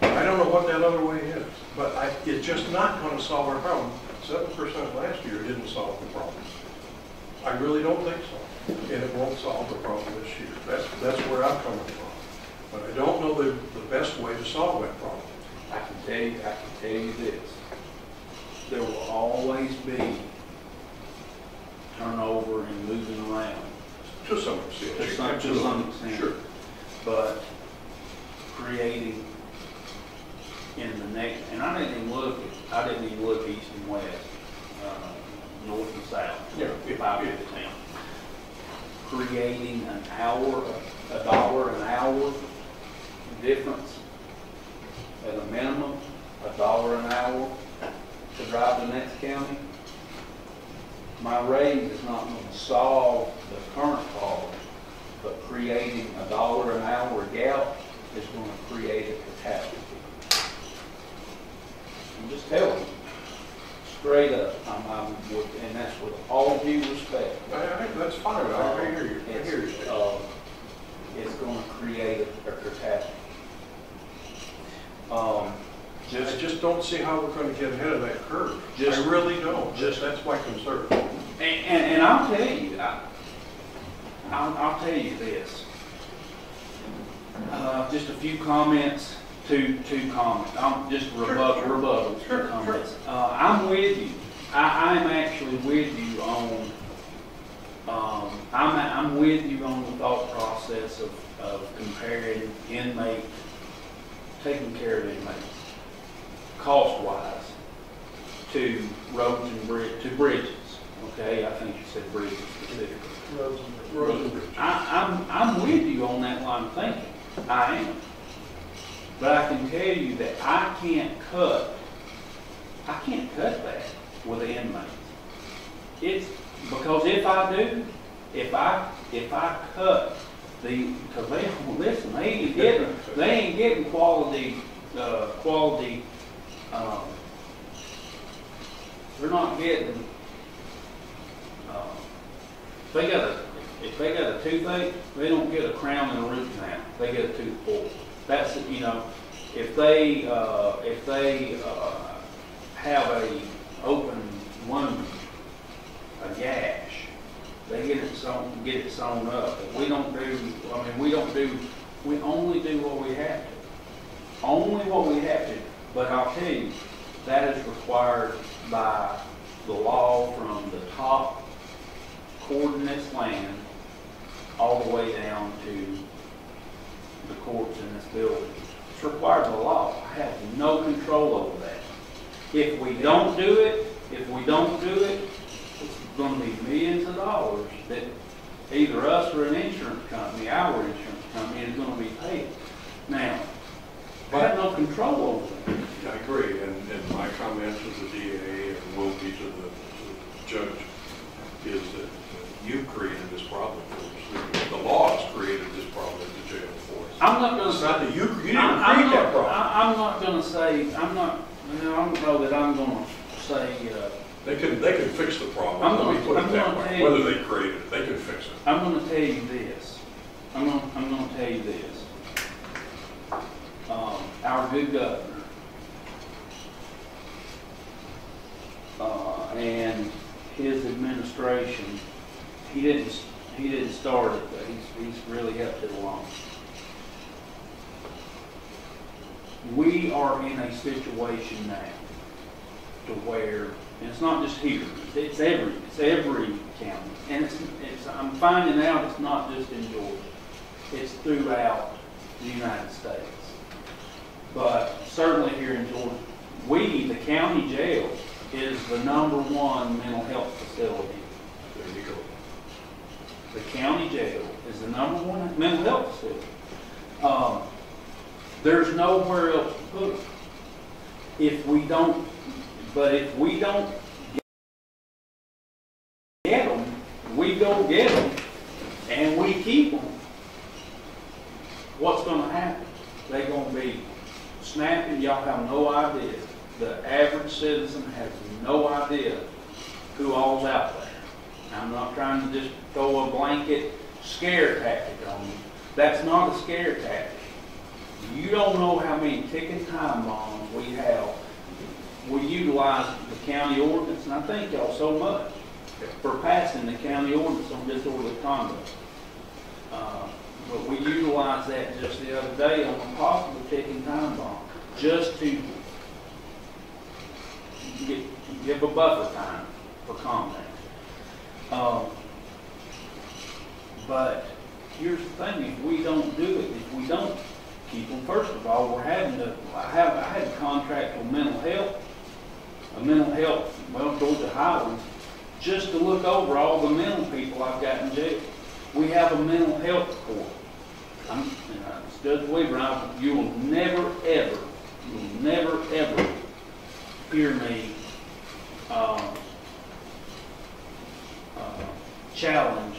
I don't know what that other way is, but it's just not going to solve our problem. 7% last year didn't solve the problem. I really don't think so. And it won't solve the problem this year. That's where I'm coming from. But I don't know the best way to solve that problem. I can tell you this. There will always be turnover and moving around. To some extent. To some extent. Sure. But creating in the next, and I didn't even look east and west, north and south. Yeah. If I did the town. Creating an hour, $1 an hour difference at a minimum, $1 an hour to drive the next county. My raise is not going to solve the current problem, but creating $1 an hour gap is going to create a catastrophe. I'm just telling you, straight up, and that's with all due respect. That's fine. I hear you. I hear you. It's going to create a catastrophe. I just don't see how we're going to get ahead of that curve. Just- I really don't. That's my concern. And I'll tell you, I'll tell you this. Just a few comments, two comments. Just rebuttal Sure, comments. I'm with you. I'm actually with you on. I'm with you on the thought process of comparing taking care of inmates, cost-wise, to roads and bridges. Okay, I think you said bridges specifically. Roads and bridges. I'm with you on that line of thinking. I am. But I can tell you that I can't cut that with the inmates. It's because if I do, if I cut because they don't listen, they ain't getting quality, they're not getting, if they got a toothache, they don't get a crown and a root canal. They get a tooth pulled. That's, you know, if they have a open wound, a gash, they get it sewn up. But we don't do, we only do what we have to. Only what we have to. But I'll tell you, that is required by the law from the top court in this land all the way down to the courts in this building. It's required by law. I have no control over that. If we don't do it, it's going to be millions of dollars that either us or an insurance company, our insurance company, is going to be paid. Now, I have no control over that. I agree, and my comment to the DA and will be to the judge is that you created this problem for us. The law has created this problem at the jail for us. I'm not going to It's not that you didn't create I'm that problem. I'm not going to say, I don't know that I'm going to say, They can fix the problem. I'm Let me put it gonna that tell way. you- Whether they created it, they can fix it. I'm going to tell you this. I'm going to tell you this. Our good governor and his administration, he didn't start it, but he's really helped it along. We are in a situation now to where, and it's not just here, it's every county, and I'm finding out it's not just in Georgia, it's throughout the United States. But certainly here in Georgia, the county jail is the #1 mental health facility. There you go. The county jail is the #1 mental health facility. There's nowhere else to put them. If we don't get them, we go get them, and we keep them. What's going to happen? They're going to be snapping. Y'all have no idea. The average citizen has no idea who all's out there. I'm not trying to just throw a blanket scare tactic on you. That's not a scare tactic. You don't know how many ticking time bombs we have. We utilize the county ordinance, and I thank y'all so much for passing the county ordinance on disorderly conduct. But we utilized that just the other day on a possible ticking time bomb, just to give a buffer time for contact. But here's the thing: if we don't do it, if we don't keep them, first of all, we're having to. I had a contract with mental health, Georgia Highlands, just to look over all the mental people I've got in jail. We have a mental health court. Judge Weaver, you will never ever hear me challenge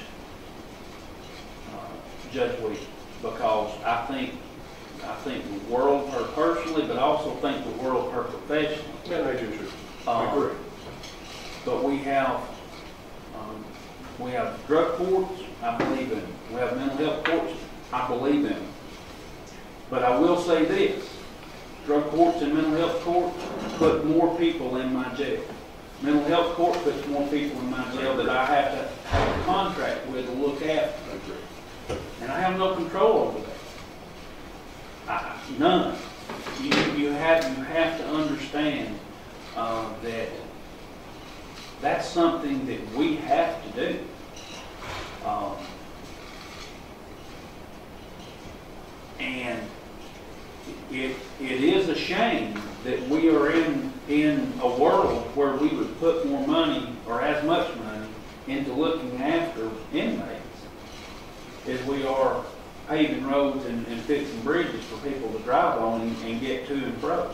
Judge Weaver, because I think the world of her personally, but also think the world of her professionally. Yeah, I do too. I agree. But we have drug courts, I believe in. We have mental health courts, I believe in. But I will say this: drug courts and mental health courts put more people in my jail. Mental health court puts more people in my jail that I have to have a contract with to look after. I agree. And I have no control over that. None. You have to understand that that's something that we have to do. And it is a shame that we are in a world where we would put more money, or as much money, into looking after inmates as we are paving roads and fixing bridges for people to drive on and get to and fro.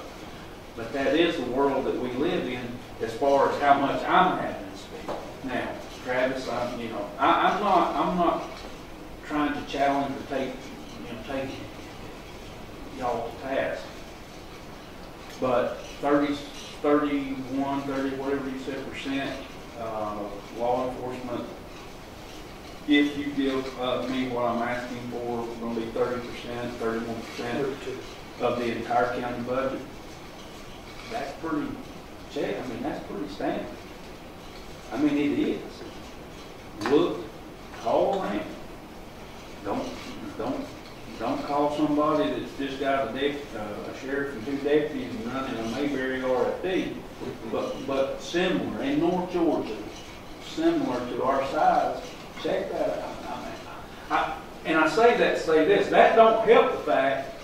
But that is the world that we live in, as far as how much I'm having to spend. Now, Travis, I'm not trying to challenge or take y'all to task. But 31, 30, whatever you said, percent, law enforcement, if you give me what I'm asking for, it's going to be 30%, 31% of the entire county budget. That's pretty, I mean, that's pretty standard. I mean, it is. Look, call around. Don't call somebody that's just got a sheriff and 2 deputies and running a Mayberry RFD, but similar in North Georgia, similar to our size. Check that out. And I say that to say this. That don't help the fact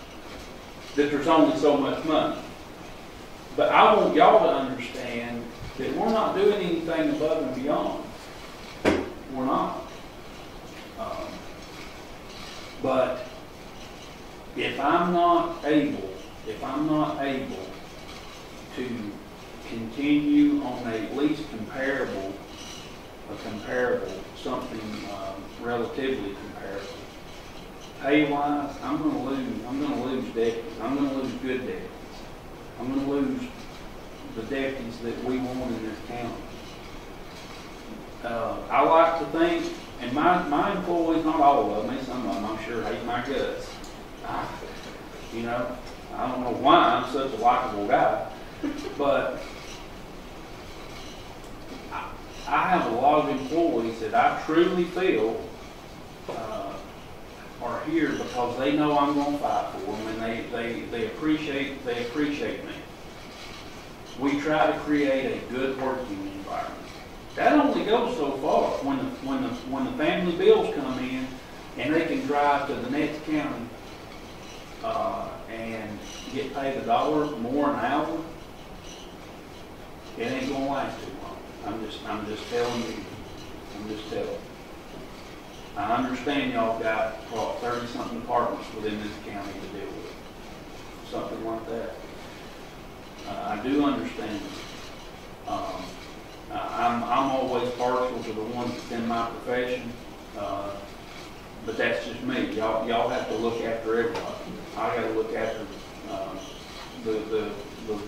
that there's only so much money. But I want y'all to understand that we're not doing anything above and beyond. We're not. But if I'm not able to continue on at least comparable, something relatively comparable, pay-wise, I'm going to lose deputies. I'm going to lose good deputies. I'm going to lose the deputies that we want in this county. I like to think, and my employees, not all of them, some of them I'm sure hate my guts. You know, I don't know why I'm such a likable guy, but I have a lot of employees that I truly feel are here because they know I'm going to fight for them, and they appreciate me. We try to create a good working environment. That only goes so far. When the family bills come in, and they can drive to the next county and get paid $1 more an hour, it ain't gonna last too long. I'm just telling you. I understand y'all got 30-something departments within this county to deal with, something like that. I do understand. I'm always partial to the ones that's in my profession, but that's just me. Y'all have to look after everybody. I got to look after the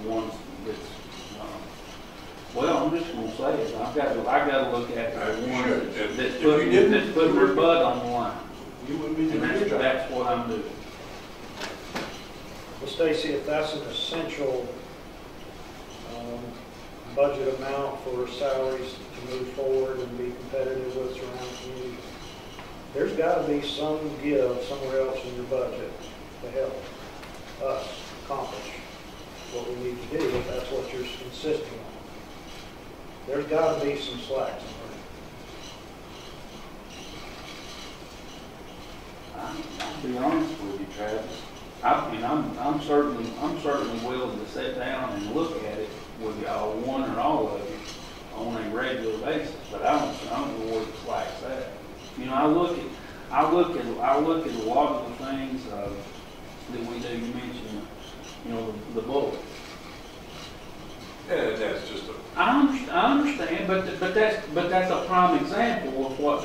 ones that's. Well, I'm just going to say it. I got to look after the ones that's putting their butt on the line. You wouldn't be doing your job. That's what I'm doing. Well, Stacy, if that's an essential budget amount for salaries to move forward and be competitive with surrounding communities, there's got to be some give somewhere else in your budget to help us accomplish what we need to do, if that's what you're insisting on. There's got to be some slack somewhere. I'll be honest with you, Travis. I'm certainly willing to sit down and look at it with y'all, one or all of you, on a regular basis. But I don't know where the slack's at. You know, I look at a lot of the things that we do. You mentioned, you know, the bullet. And that's just a. I understand, but that's a prime example of what.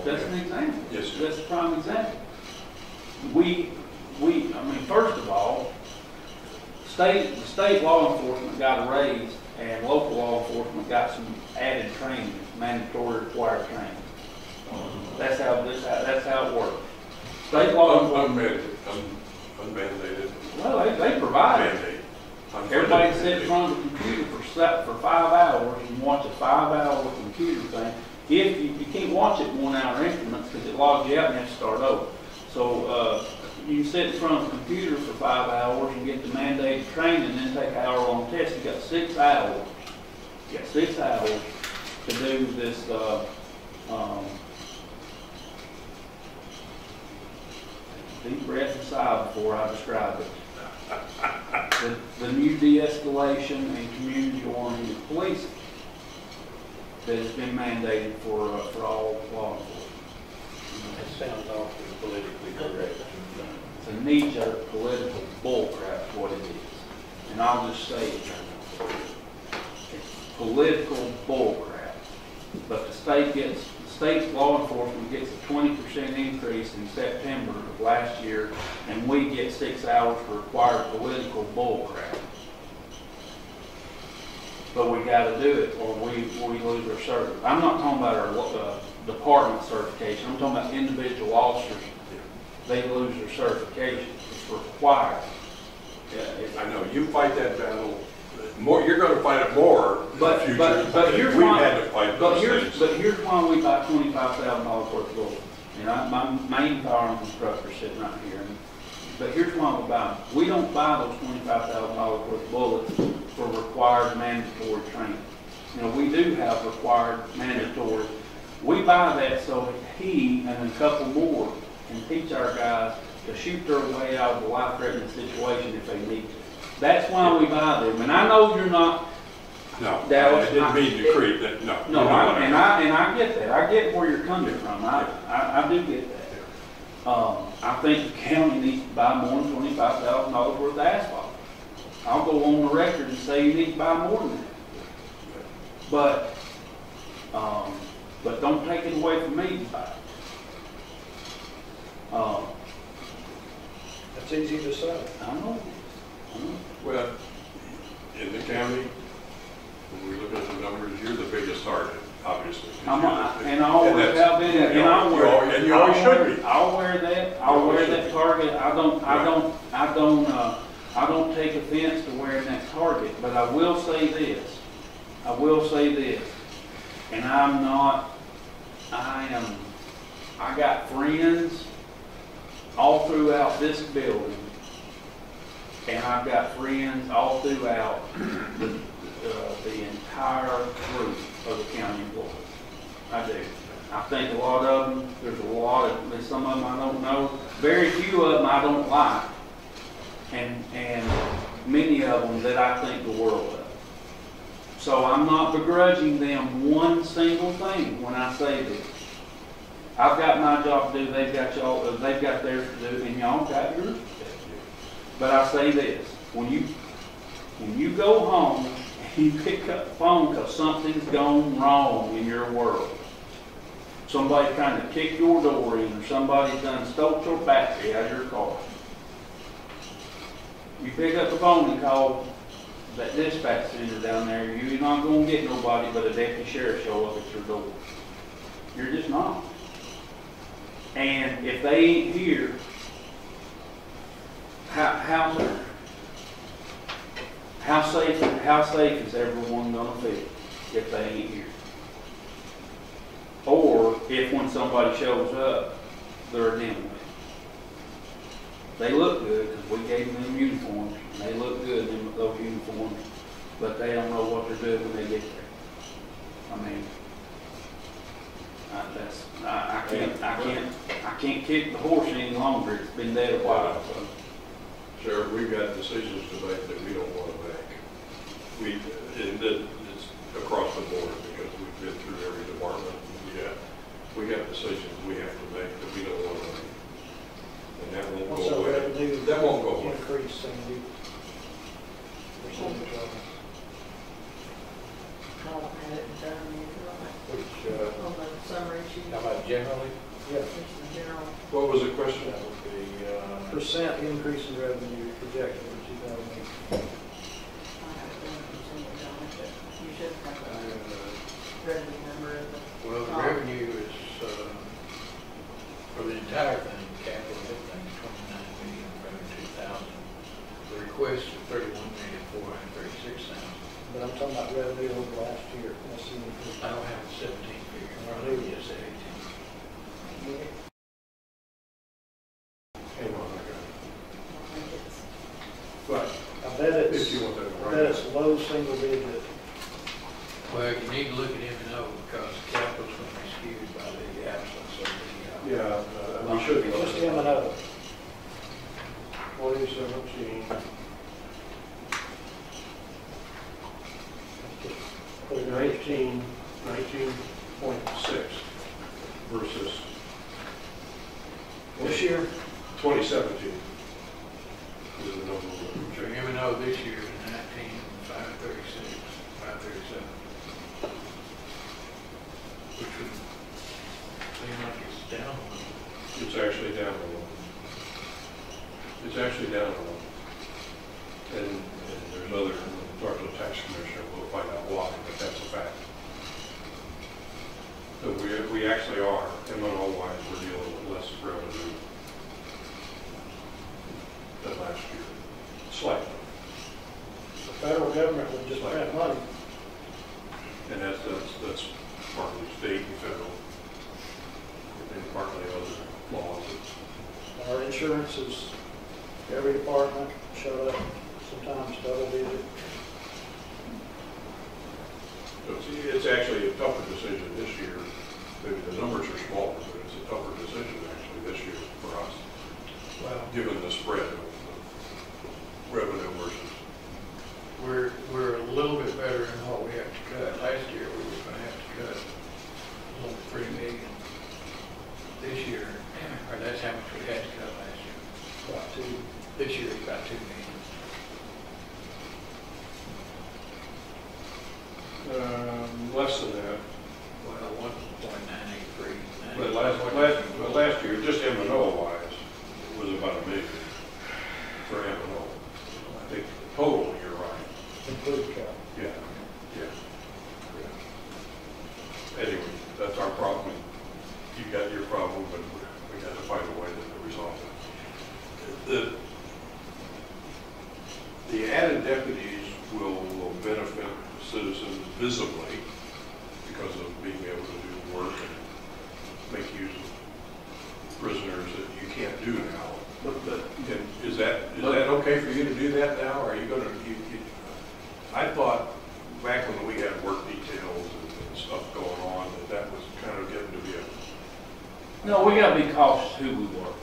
That's an example. Yes, sir. That's a prime example. I mean, first of all, the state law enforcement got a raise, and local law enforcement got some added training, mandatory required training. That's how it works. State law enforcement. Unmandated. Well, they provide it. Mandate. Everybody sits in front of the computer for 5 hours and watch a 5-hour computer thing. If you can't watch it in 1 hour increments because it logs you out and you have to start over. So you can sit in front of the computer for 5 hours and get the mandated training and then take an hour-long test. You got 6 hours. You got 6 hours to do this. Deep breath and sigh before I describe it. The new de-escalation and community-oriented policing that has been mandated for all law enforcement. That sounds awfully politically correct. It's a knee-jerk political bullcrap, is what it is. And I'll just say it. It's political bullcrap. But the state state law enforcement gets a 20% increase in September of last year, and we get 6 hours for required political bullcrap. But we gotta do it or we lose our service. I'm not talking about our department certification, I'm talking about individual officers. They lose their certification, it's required. Yeah, I know, you fight that battle more, you're gonna fight it more in the future. But here's We've why, had to fight those things. but here's why we buy $25,000 worth of bullets. And my main firearms instructor sitting right here. But here's why we buy them. We don't buy those $25,000 worth of bullets for required mandatory training. You know, we do have required mandatory. We buy that so he and a couple more can teach our guys to shoot their way out of a life-threatening situation if they need to. That's why we buy them. And I know you're not. No, Dallas, I didn't mean to create that. No, No, you know I get that. I get where you're coming from. I do get that. I think the county needs to buy more than $25,000 worth of asphalt. I'll go on the record and say you need to buy more than that. But don't take it away from me to buy it. That's easy to say. I know. Well, in the county, when we look at the numbers, you're the biggest target, obviously. And I always have been, and I wear, and you always should be. I'll wear that. I'll wear that target. I don't take offense to wearing that target. But I will say this. And I got friends all throughout this building, and I've got friends all throughout the entire group of the county employees. I do. I think a lot of them, there's some of them I don't know. Very few of them I don't like. And many of them that I think the world of. So I'm not begrudging them one single thing when I say this. I've got my job to do, they've got theirs to do, and y'all got yours to do. But I say this, when you go home and you pick up the phone because something's gone wrong in your world, somebody's trying to kick your door in, or somebody's done stole your battery out of your car, you pick up the phone and call that dispatch center down there, you're not going to get nobody but a deputy sheriff show up at your door. You're just not. And if they ain't here, how safe is everyone going to feel if they ain't here? Or if when somebody shows up, they're a dim. They look good because we gave them uniforms. And they look good in those uniforms, but they don't know what they're doing when they get there. I mean, I can't kick the horse any longer. It's been dead a while. So. Sheriff, we've got decisions to make that we don't want to make. It's across the board because we've been through every department. We got decisions we have to make that we don't want to make. And that won't go away. That won't go away. Increase Cindy. Percentage of it. I'll have it done if you like. Which, On the summary sheet. how about generally? Yeah. Which is the general. What was the question? That would be, Percent increase in revenue projected for 2018. I have done a percentage on it, but you should have a revenue number of the. well, the revenue is, for the entire thing, capital, everything, 29,032,000. The request is 31,436,000. But I'm talking about revenue over last year. Let's see if I don't have a 17 figure. I knew you said 18. Hang on, I got it. I think it's, But I bet if you want that I right. bet it's low single digit. Well, you need to look at M&O because capital's going to be skewed by the absence of the. Yeah, we should be. Just M&O. 2017. Put it 19.6 versus This year, 2017 is the number. So M&O this year is 19,536, 537. Which would And there's other, talk to the tax commissioner, we'll find out why, but that's a fact. So we actually are, M&O wise, we're dealing with less revenue than last year, slightly. The federal government would just print money. And that's partly state and federal, and partly other laws. Our insurance is, every department showed up, sometimes double digit. So it's actually a tougher decision this year. Maybe the numbers are smaller, but it's a tougher decision actually this year for us, Well, given the spread of revenue versus. we're a little bit better than what we have to cut. Last year, we were gonna have to cut almost $3 million. This year, or that's how much we had to cut last year. About two. This year, it's about $2 million. Less than that. Well, 1.983. But last year, just M&O wise, was about $1 million for M&O. I think total, you're right. Include cap. Yeah. Anyway, that's our problem. You got your problem, but we got to find a way to resolve it. The added deputies will benefit citizens visibly because of being able to do work and make use of prisoners that you can't do now. And is that okay for you to do that now? Or are you going to? I thought back when we had work details and stuff going on that was kind of getting to be a. No, we gotta be cautious who we work.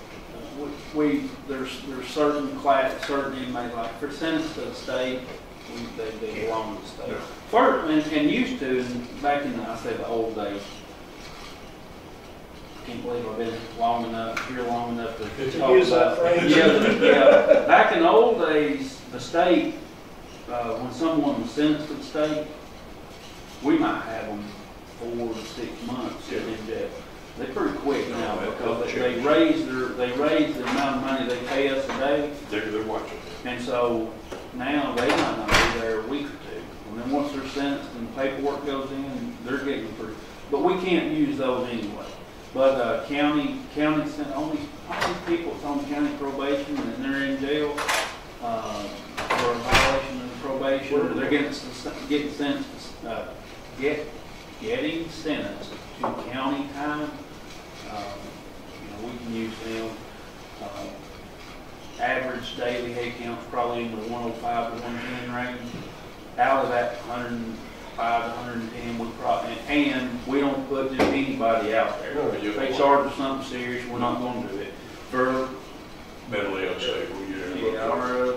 There's certain inmates, like for sentenced to the state, they belong to the state. Yeah. First, and used to, back in the old days, I can't believe I've been here long enough to talk use that about. phrase. Yeah. Back in the old days, the state, when someone was sentenced to the state, we might have them 4 to 6 months in jail. They're pretty quick now because they raise the amount of money they pay us a day. They're watching. And so now they might not be there a week or two. And then once they're sentenced and the paperwork goes in, they're getting through. But we can't use those anyway. But only people that's on county probation and they're in jail for a violation of probation, or they're getting sentenced to county time. We can use them. Average daily head count's probably in the 105 to 110 range. Out of that 105 to 110, and we don't put just anybody out there. No, If they charge us something serious, we're not going to do it. For Mentally unstable, or a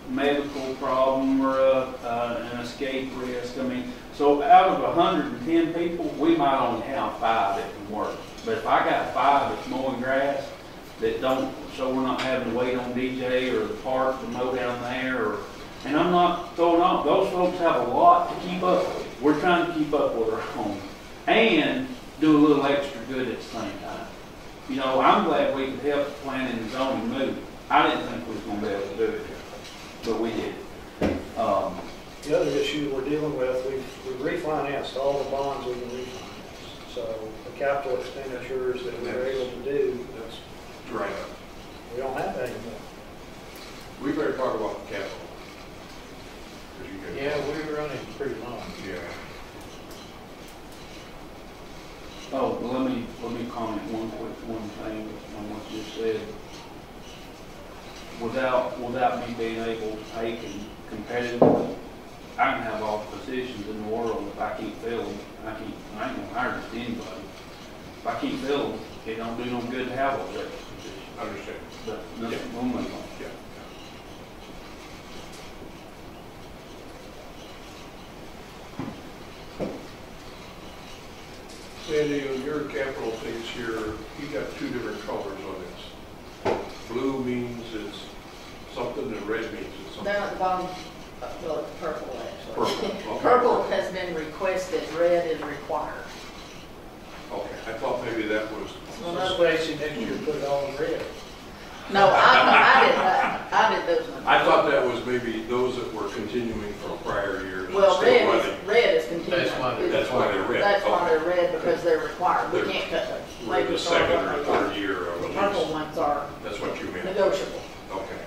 medical problem or an escape risk. I mean, so out of 110 people, we might only have 5 that can work. But if I got 5 that's mowing grass that don't, so we're not having to wait on DJ or the park to mow down there, and I'm not throwing off, those folks have a lot to keep up with. We're trying to keep up with our own and do a little extra good at the same time. I'm glad we could help the planning and zoning move. I didn't think we was going to be able to do it, but we did. The other issue we're dealing with, we've refinanced all the bonds we can refinance. So the capital expenditures that we were able to do, that's dry up. we don't have that anymore. We better talk about the capital. Yeah, we're running pretty long. Yeah. Oh, well, let me comment one thing on what you said. Without me being able to take and competitively, I can have all the positions in the world. If I keep filling, I ain't gonna hire just anybody. If I keep filling, it don't do no good to have those extra positions. I understand. But we'll move on. Yeah. Sandy, on your capital things here, you got 2 different colors on this. Blue means it's something and red means it's something. Down at the bottom, well, purple actually. Purple, okay. Purple has been requested, red is required. Okay, I thought maybe that was. So Stacy, next year put it all in red. No, I did that. I did those ones. I thought that was maybe those that were continuing from prior years. Well, still running. red is continuing. That's why they're red. That's why Okay. they're red, because they're required. We They're- can't cut those. We're in the They just are second what or they are. third year of The a purple lease. ones are That's what you meant. negotiable. Okay.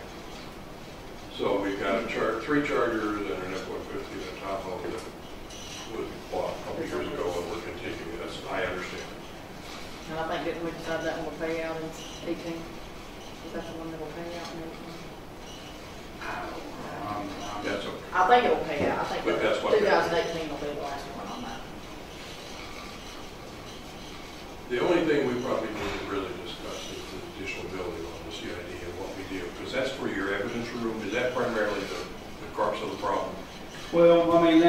So we've got three chargers and an F-150 and a Tahoe that was bought a couple years ago and we're continuing. That's, I understand. And I think didn't we decide that one will pay out in 18? Is that the one that will pay out in 18? That's okay. I think it will pay out. I think But that's what- 2018 will be the last one on that. The only thing we probably need to really discuss is the additional building on the CID and what we do, because that's for your evidence room. Is that primarily the crux of the problem, Well, I mean,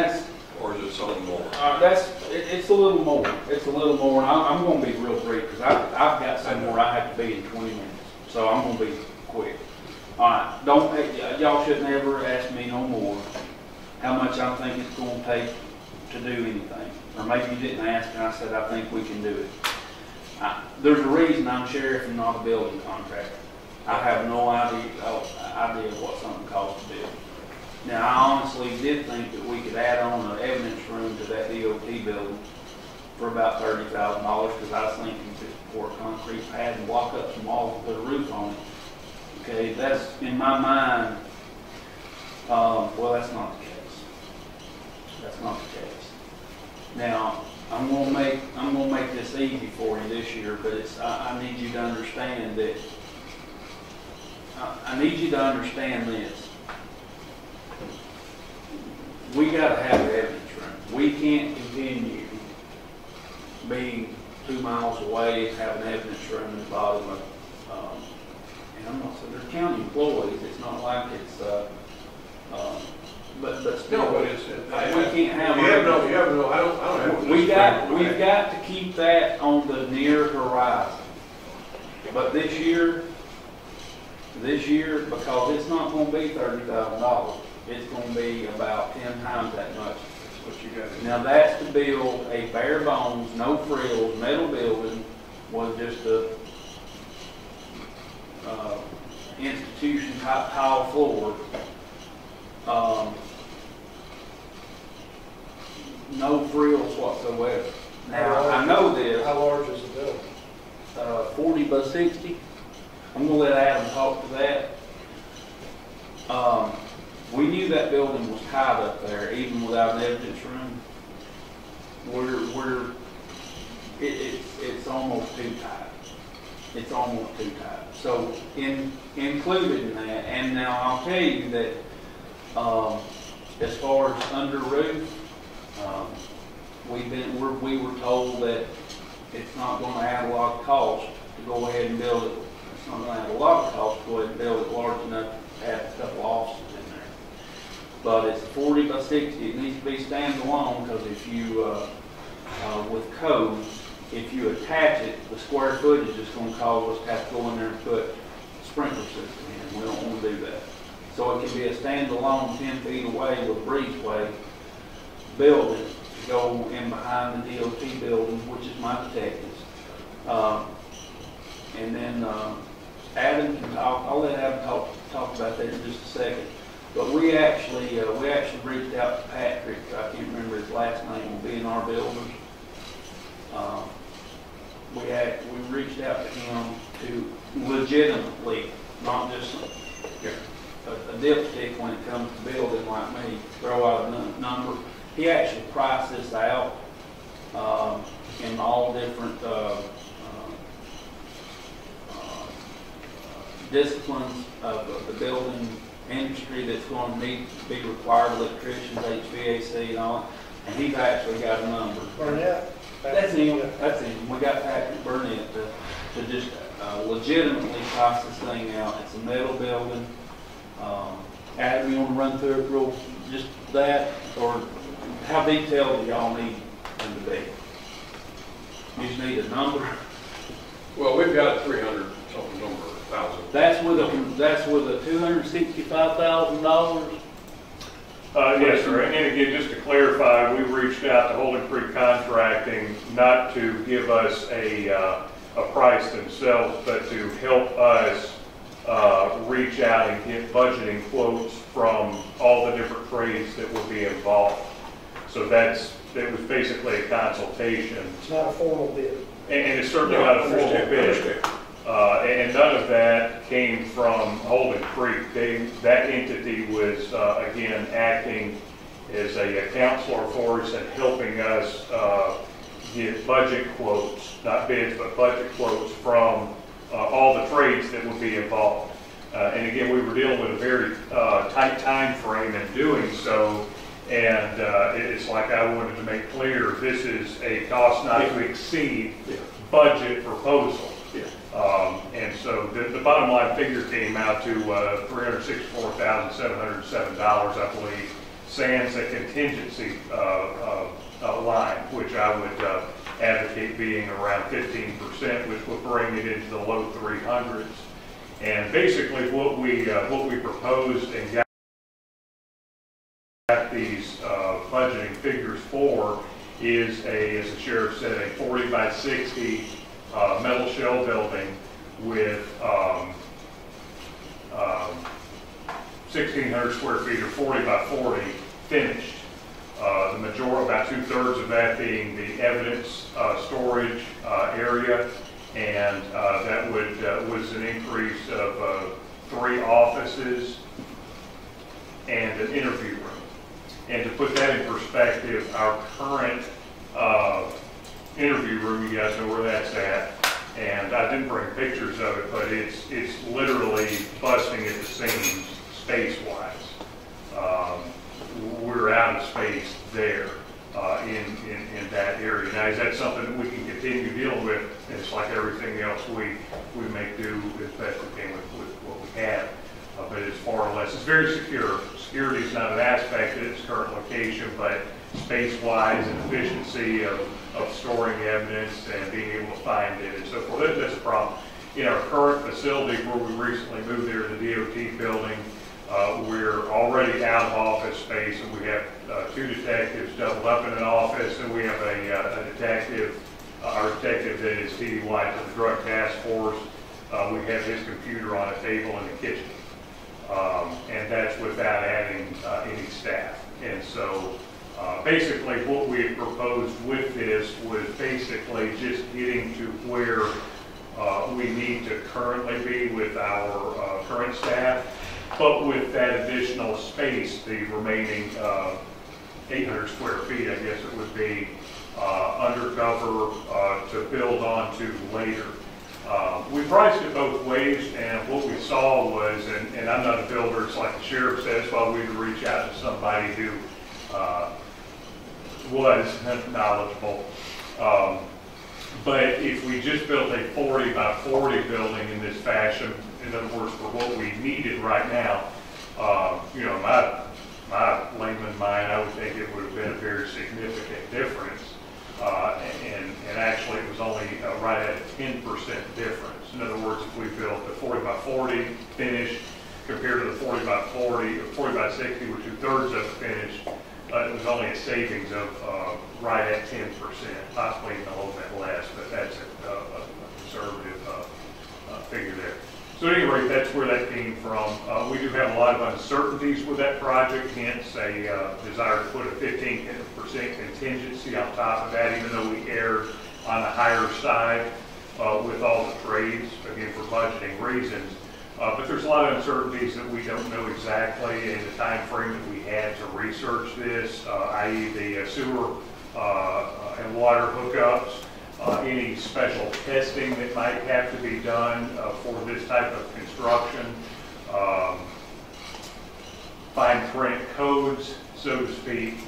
or is it something more? it's a little more. It's a little more, and I'm gonna be real brief, because I've got somewhere I have to be in 20 minutes, so I'm gonna be quick. All right, y'all shouldn't ever ask me no more how much I think it's gonna take to do anything. Or maybe you didn't ask, and I said, I think we can do it. There's a reason I'm sheriff and not a building contractor. I have no idea what something costs to build. Now, I honestly did think that we could add on an evidence room to that DOT building for about $30,000, because I was thinking just pour a concrete pad and block up some walls and put a roof on it. Okay, that's, in my mind, well, that's not the case. That's not the case. Now, I'm gonna make this easy for you this year, but I need you to understand that, I need you to understand this. We gotta have an evidence room. We can't continue being 2 miles away, have an evidence room at the bottom of, and I'm not saying they're county employees, it's not like it's, but still. No, but it's, we can't have. I don't have. We've got to keep that on the near horizon. But this year, because it's not gonna be $30,000, it's gonna be about 10 times that much. That's what you got. Now that's to build a bare bones, no frills, metal building, was just a institution type tile floor. No frills whatsoever. Now, I know this, How large is the building? 40 by 60. I'm gonna let Adam talk to that. We knew that building was tight up there, even without an evidence room. It's almost too tight. It's almost too tight. So, included in that, and now I'll tell you that, as far as under roof, we were told that it's not going to add a lot of cost to go ahead and build it. It's not going to add a lot of cost to go ahead and build it large enough to have a couple offices in there. But it's 40 by 60. It needs to be standalone, because if you, with codes, if you attach it, the square footage is going to cause us to have to go in there and put a sprinkler system in. We don't want to do that. So it can be a standalone 10 feet away with a breezeway building to go in behind the DOT building, which is my detectives. And then Adam can talk. I'll let Adam talk about that in just a second. But we actually reached out to Patrick. I can't remember his last name. Will be in our builders. We reached out to him to legitimately, not just a dipstick when it comes to building like me, throw out a number. He actually priced this out in all different disciplines of the building industry that's going to need to be required, electricians, HVAC and all that. And he's actually got a number. Burnett? That's him. That's him. We got Patrick Burnett to just legitimately price this thing out. It's a metal building. Adam, you want to run through it real, just that, or how detailed do y'all need them to be? You just need a number. Well, we've got a 300 something number, 1,000. That's with a $265,000. Yes, sir. And again, just to clarify, we reached out to Holy Creek Contracting not to give us a price themselves, but to help us reach out and get budgeting quotes from all the different trades that would be involved. So that was basically a consultation. It's not a formal bid. And it's certainly not a formal bid. And none of that came from Holden Creek. That entity was, again, acting as a counselor for us and helping us get budget quotes, not bids, but budget quotes from all the trades that would be involved. And again, we were dealing with a very tight time frame in doing so. And it's like I wanted to make clear, this is a cost not to exceed budget proposal. And so the bottom line figure came out to $364,707, I believe, sans a contingency line, which I would advocate being around 15%, which would bring it into the low 300s. And basically what we proposed and got these budgeting figures for is as the sheriff said, a 40 by 60 metal shell building with 1,600 square feet or 40 by 40 finished. The majority, about 2/3 of that being the evidence storage area, and that was an increase of 3 offices and an interview room. And to put that in perspective, our current interview room, you guys know where that's at, and I didn't bring pictures of it, but it's literally busting at the seams space-wise. We're out of space there in that area. Now, is that something that we can continue dealing with? It's like everything else, we make do as best we can with what we have. But it's far less, it's very secure. Security is not an aspect of its current location, but space-wise and efficiency of storing evidence and being able to find it and so forth, that's a problem. In our current facility where we recently moved there, the DOT building, we're already out of office space, and we have 2 detectives doubled up in an office, and we have a detective, our detective that is TDY to the Drug Task Force. We have his computer on a table in the kitchen. And that's without adding any staff. And so basically what we had proposed with this was basically just getting to where we need to currently be with our current staff, but with that additional space, the remaining 800 square feet, I guess it would be, undercover to build onto later. We priced it both ways, and what we saw was, and I'm not a builder, it's like the sheriff says, well, we would reach out to somebody who was knowledgeable. But if we just built a 40 by 40 building in this fashion, in other words, for what we needed right now, you know, my layman mind, I would think it would have been a very significant difference. And actually it was only right at a 10% difference. In other words, if we built a 40 by 40 finished compared to the 40 by 40 or 40 by 60 with 2/3 of it finished, it was only a savings of right at 10%, possibly even a little bit less, but that's a conservative figure there. So at any rate, that's where that came from. We do have a lot of uncertainties with that project, hence a desire to put a 15% contingency on top of that, even though we erred on the higher side with all the trades, again, for budgeting reasons. But there's a lot of uncertainties that we don't know exactly in the time frame that we had to research this, i.e. the sewer and water hookups, any special testing that might have to be done for this type of construction, fine print codes, so to speak,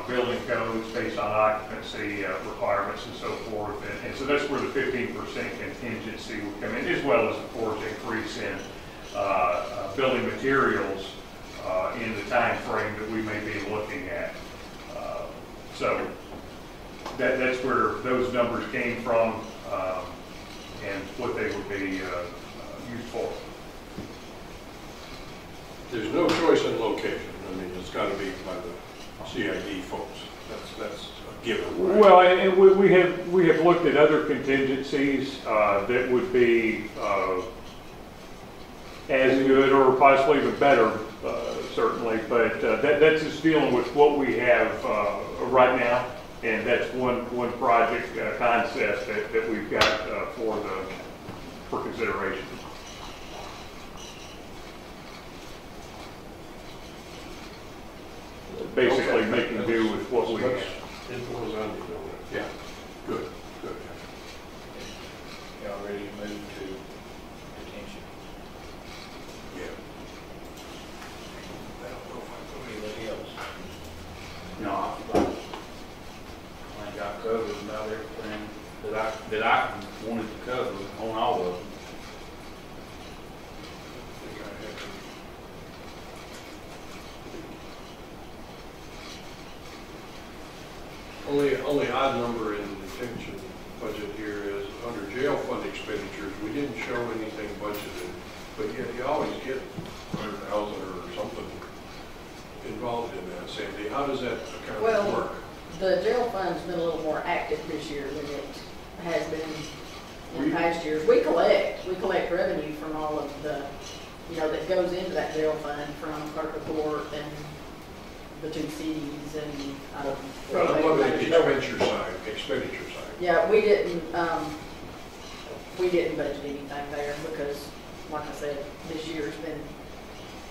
building codes based on occupancy requirements and so forth. And so that's where the 15% contingency would come in, as well as, of course, increase in building materials in the time frame that we may be looking at. So that's where those numbers came from and what they would be used for. There's no choice in location. I mean, it's got to be by the CID folks. That's a given, right? Well, and we have looked at other contingencies that would be as good or possibly even better, certainly, but that's just dealing with what we have right now, and that's one project concept that we've got for consideration. Basically making do with what we have. Influence on you, yeah, good, good. Y'all ready to move to detention? Yeah. I don't know if I put anybody else. No, I think I covered about everything that I wanted to cover on all of them. I think I have to. Only odd number in the detention budget here is under jail fund expenditures. We didn't show anything budgeted, but yet you always get 100,000 or something involved in that, Sandy. How does that account Well, work? the jail fund's been a little more active this year than it has been in past years. We collect revenue from all of the, that goes into that jail fund from clerk of court and the two cities and, Well, I'm looking at the expenditure side. Yeah, we didn't budget anything there because, like I said, this year's been,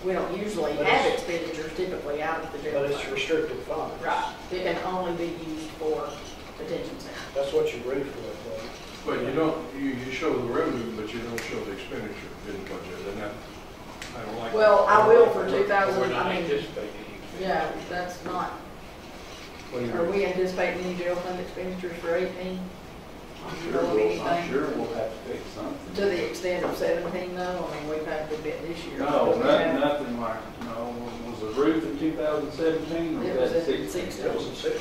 we don't usually have expenditures typically out of the jail But it's fund. restricted funds. Right, it can only be used for detention center. That's what you briefed with, But you don't, you show the revenue, but you don't show the expenditure in the budget, and that, I don't like. Well, I will for We're 2000, not I mean, anticipating any. yeah, that's not, What do you are mean? we anticipating any jail fund expenditures for 18? I'm sure we'll have to fix something. To the extent of 17 though, I mean, we've had a good bit this year. No, We have- nothing like, no, was the roof in 2017 or It was was that in 16? 16.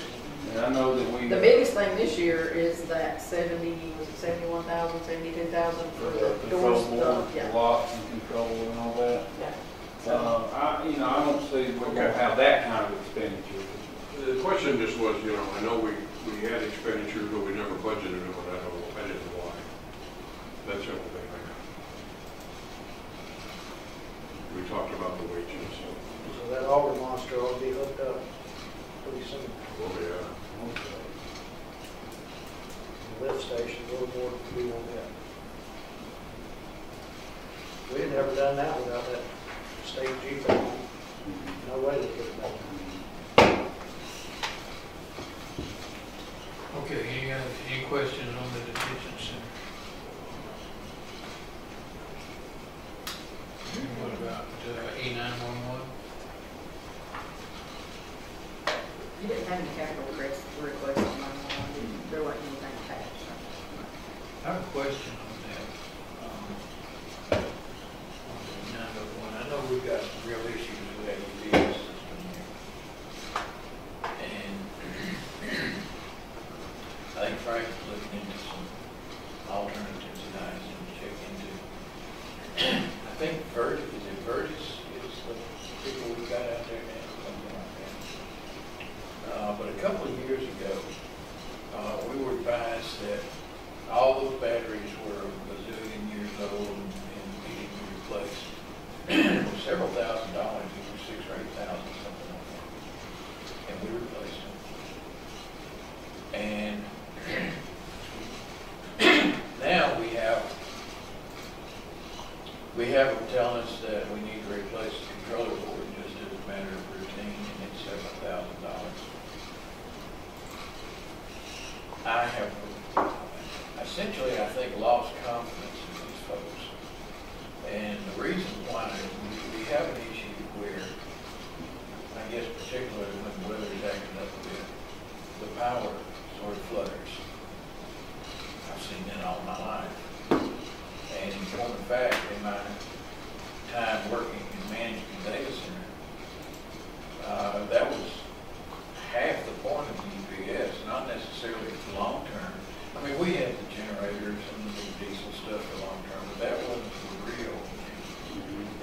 And I know that we. The biggest thing this year is that 71,000, 72,000 for the control doors, board, yeah. locks and control and all that. Yeah. So, I don't see we're gonna have that kind of expenditure. The question just was, I know we had expenditures, but we never budgeted them, and I didn't know why. That's the only thing I got. We talked about the wages, so. So that auger monster will be hooked up pretty soon. Oh, yeah. The lift station, a little more to be on that. We had never done that without that state Jeep. No way we could have done that. Okay, any questions on the detention center? What about E911? you didn't have any capital requests on my one, there wasn't anything attached. I have a question on that. On the 901, I know we've got some real issues with that UPS system here. And I think Frank is looking into some alternatives that I need to check into. I think Virtus is the people we've got out there now, something like that. But a couple of years ago, we were advised that all those batteries were a bazillion years old and needed to be replaced. It was several $1,000s, it was $6,000 or $8,000, something like that. And we replaced them. And now we have them telling us that we need to replace the controller board just as a matter of routine, and it's $7,000. I have essentially, I think, lost confidence in these folks. And the reason why is we have an issue where, I guess particularly when the weather is acting up a bit, the power sort of flutters. I've seen that all my life. And in point of fact, in my time working and managing a data center, that was half the point of the UPS, not necessarily for long term. I mean, we had the generators and the diesel stuff for long term, but that wasn't for real.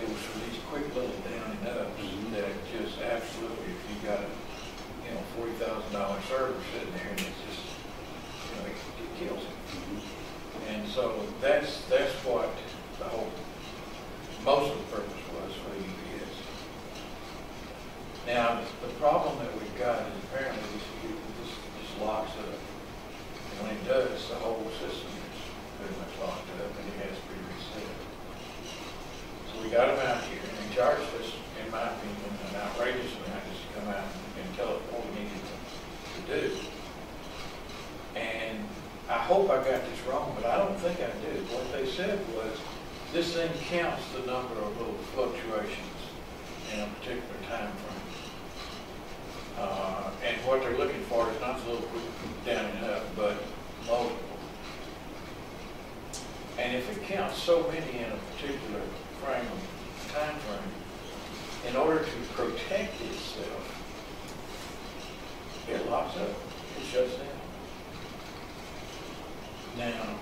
It was for these quick little down and ups that just absolutely, if you got a, $40,000 server sitting there and it's just, it kills it. And so that's what the whole, most of the Now, the problem that we've got is apparently this locks up. And when it does, the whole system is pretty much locked up and it has to be reset. So we got them out here and they charged us, in my opinion, an outrageous amount just to come out and tell us what we needed to do. And I hope I got this wrong, but I don't think I did. What they said was, this thing counts the number of little fluctuations in a particular time frame. And what they're looking for is not a little quick down and up, but multiple. And if it counts so many in a particular time frame, in order to protect itself, it locks up, it shuts down. Now,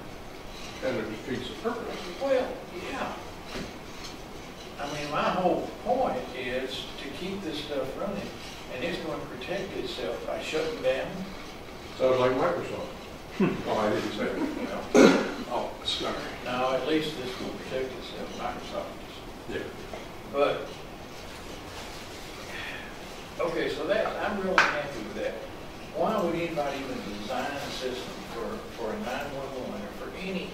And it defeats the purpose. well, yeah. I mean, my whole point is to keep this stuff running, and it's going to protect itself by shutting down. Sounds like Microsoft. Oh, I didn't say it. Oh, sorry. No, at least this will protect itself, Microsoft is. Yeah. But, okay, so that, I'm really happy with that. Why would anybody even design a system for a 911 or for any,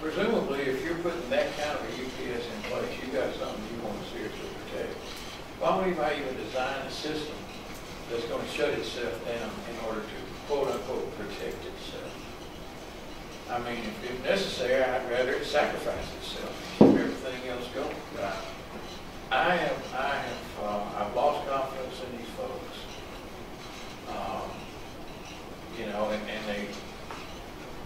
presumably if you're putting that kind of a UPS in place, you got something you want to seriously protect. Why would anybody even design a system that's going to shut itself down in order to quote unquote protect itself? I mean, if necessary, I'd rather it sacrifice itself and keep everything else going. Right. I've lost confidence in these folks. You know, and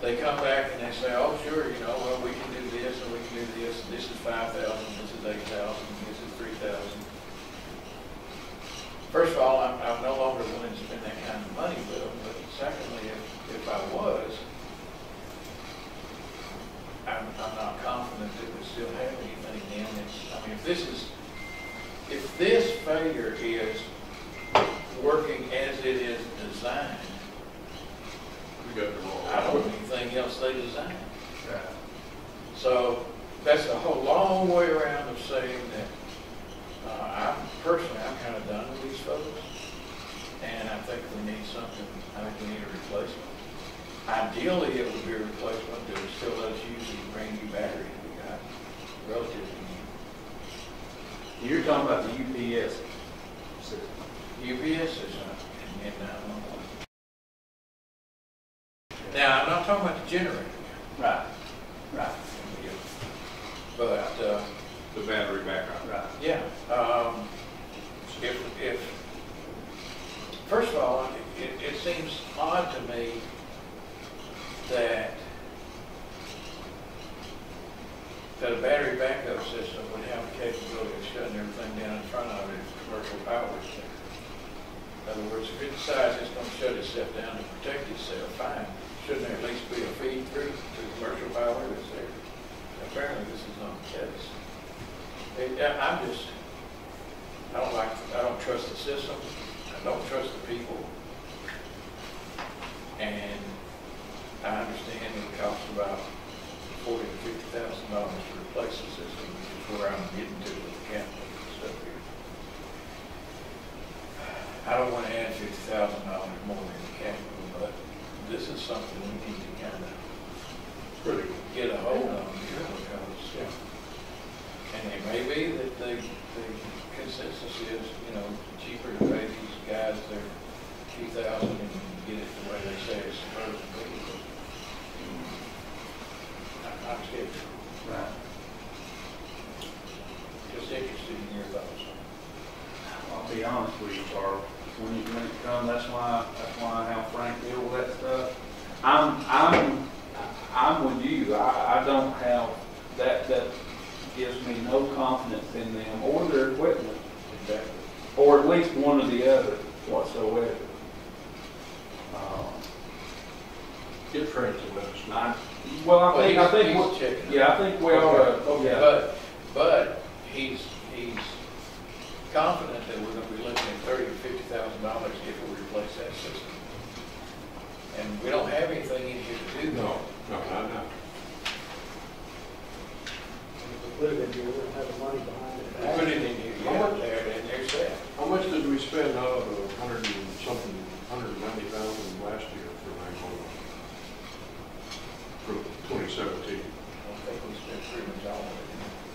they come back and they say, oh, sure, you know, well, we can do this and we can do this. This is 5,000, this is 8,000, this is 3,000. First of all, I'm no longer willing to spend that kind of money with them. But secondly, if I was, I'm not confident that we still have anything in it. I mean, if this failure is working as it is designed, We got the wrong. I don't know anything else they designed. Right. So that's a whole long way around of saying that I'm kind of done with these folks, and I think we need something. I think we need a replacement. Ideally, it would be a replacement that would still let us use the brand new battery we got, relatively new. You're talking about the UPS system. UPS system and 911. Now, I'm not talking about the generator, Right. Right. but The battery backup. Right. yeah. If first of all, it seems odd to me that a battery backup system would have the capability of shutting everything down in front of it if commercial power is there. In other words, if it decides it's going to shut itself down to protect itself, fine. Shouldn't there at least be a feed through to commercial power that's there? Apparently, this is not the case. I don't trust the system. I don't trust the people. And I understand it costs about $40,000 to $50,000 to replace the system, which is where I'm getting to with the capital stuff here. I don't want to add $50,000 more than the capital, but this is something we need to kind of get a hold of here because, and it may be that the consensus is, you know, cheaper to pay these guys their $2,000 and get it the way they say it's supposed to be. I'm skeptical. Right. Just interested in your thoughts. I'll be honest with you, Charles. When it comes, that's why I have Frank deal with that stuff. I'm with you. I don't have that gives me no confidence in them or their equipment. Exactly. Or at least one or the other whatsoever. Get Frank to let us know. I think we ought to. Oh, yeah. But he's confident that we're going to be looking at $30,000 to $50,000 if we replace that system. And we don't have anything in here to do that. No, not now. If we put it in here, we'll have the money behind it. Put it in here, yeah, there, and there's that. How much did we spent out of 100 and something, 190,000 last year for 911. For 2017. I think we spent pretty much all of it.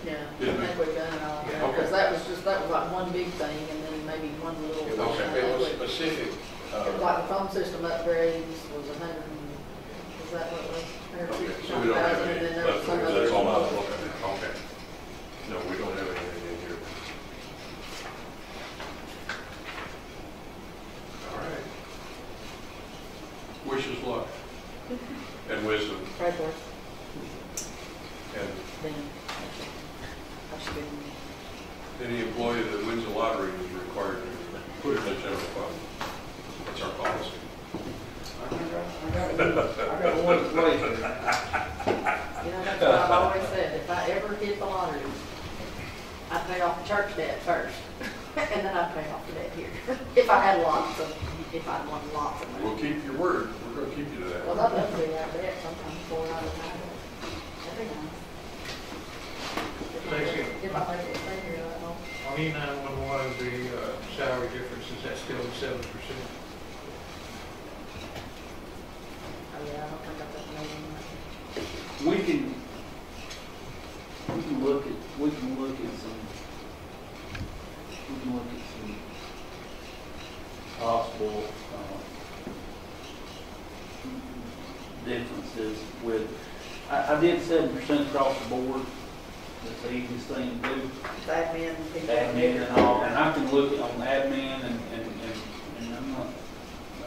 Yeah, I Did we? think we've done it all, Yeah, because okay. that was like one big thing, and then maybe one little. It thing. was, I it think was we- specific. Like the phone system upgrades was 100, was that what it was? Okay, so we don't have 150,000, and any, then there was some other. that's all I'm looking at, okay. No, we don't have anything in here. All right. Wish us luck and wisdom, Pray for us, and then. I should be. any employee that wins the lottery is required to put it in the general fund. That's our policy. I got one question. You know, that's what I've always said, if I ever hit the lottery, I'd pay off the church debt first, and then I'd pay off the debt here. If I had lots of, if I'd won lots of money. We'll keep your word. We're going to keep you to that. Well, I'd love to do that debt sometime before I retire. That'd be nice. If I make it stay here that long. On E911, the salary difference, is that still 7%? Oh, yeah, I don't think I've got no one. We can look at some possible, differences with, I did 7% across the board. That's the easiest thing to do. Admin, people. Admin and all, and I can look at on admin and I'm not,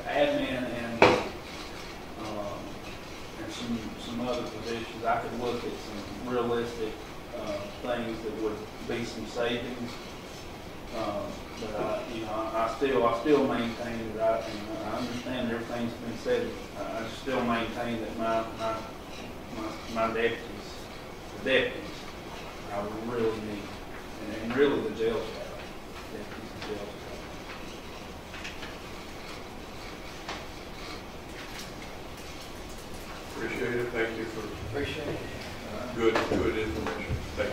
admin and some other positions, I could look at some realistic, things that would be some savings. But I still maintain that I understand everything's been said. I still maintain that my deputies, I really need, and really the jail staff, deputies and jail staff. Appreciate it. Thank you for Appreciate it. good information. Thank you.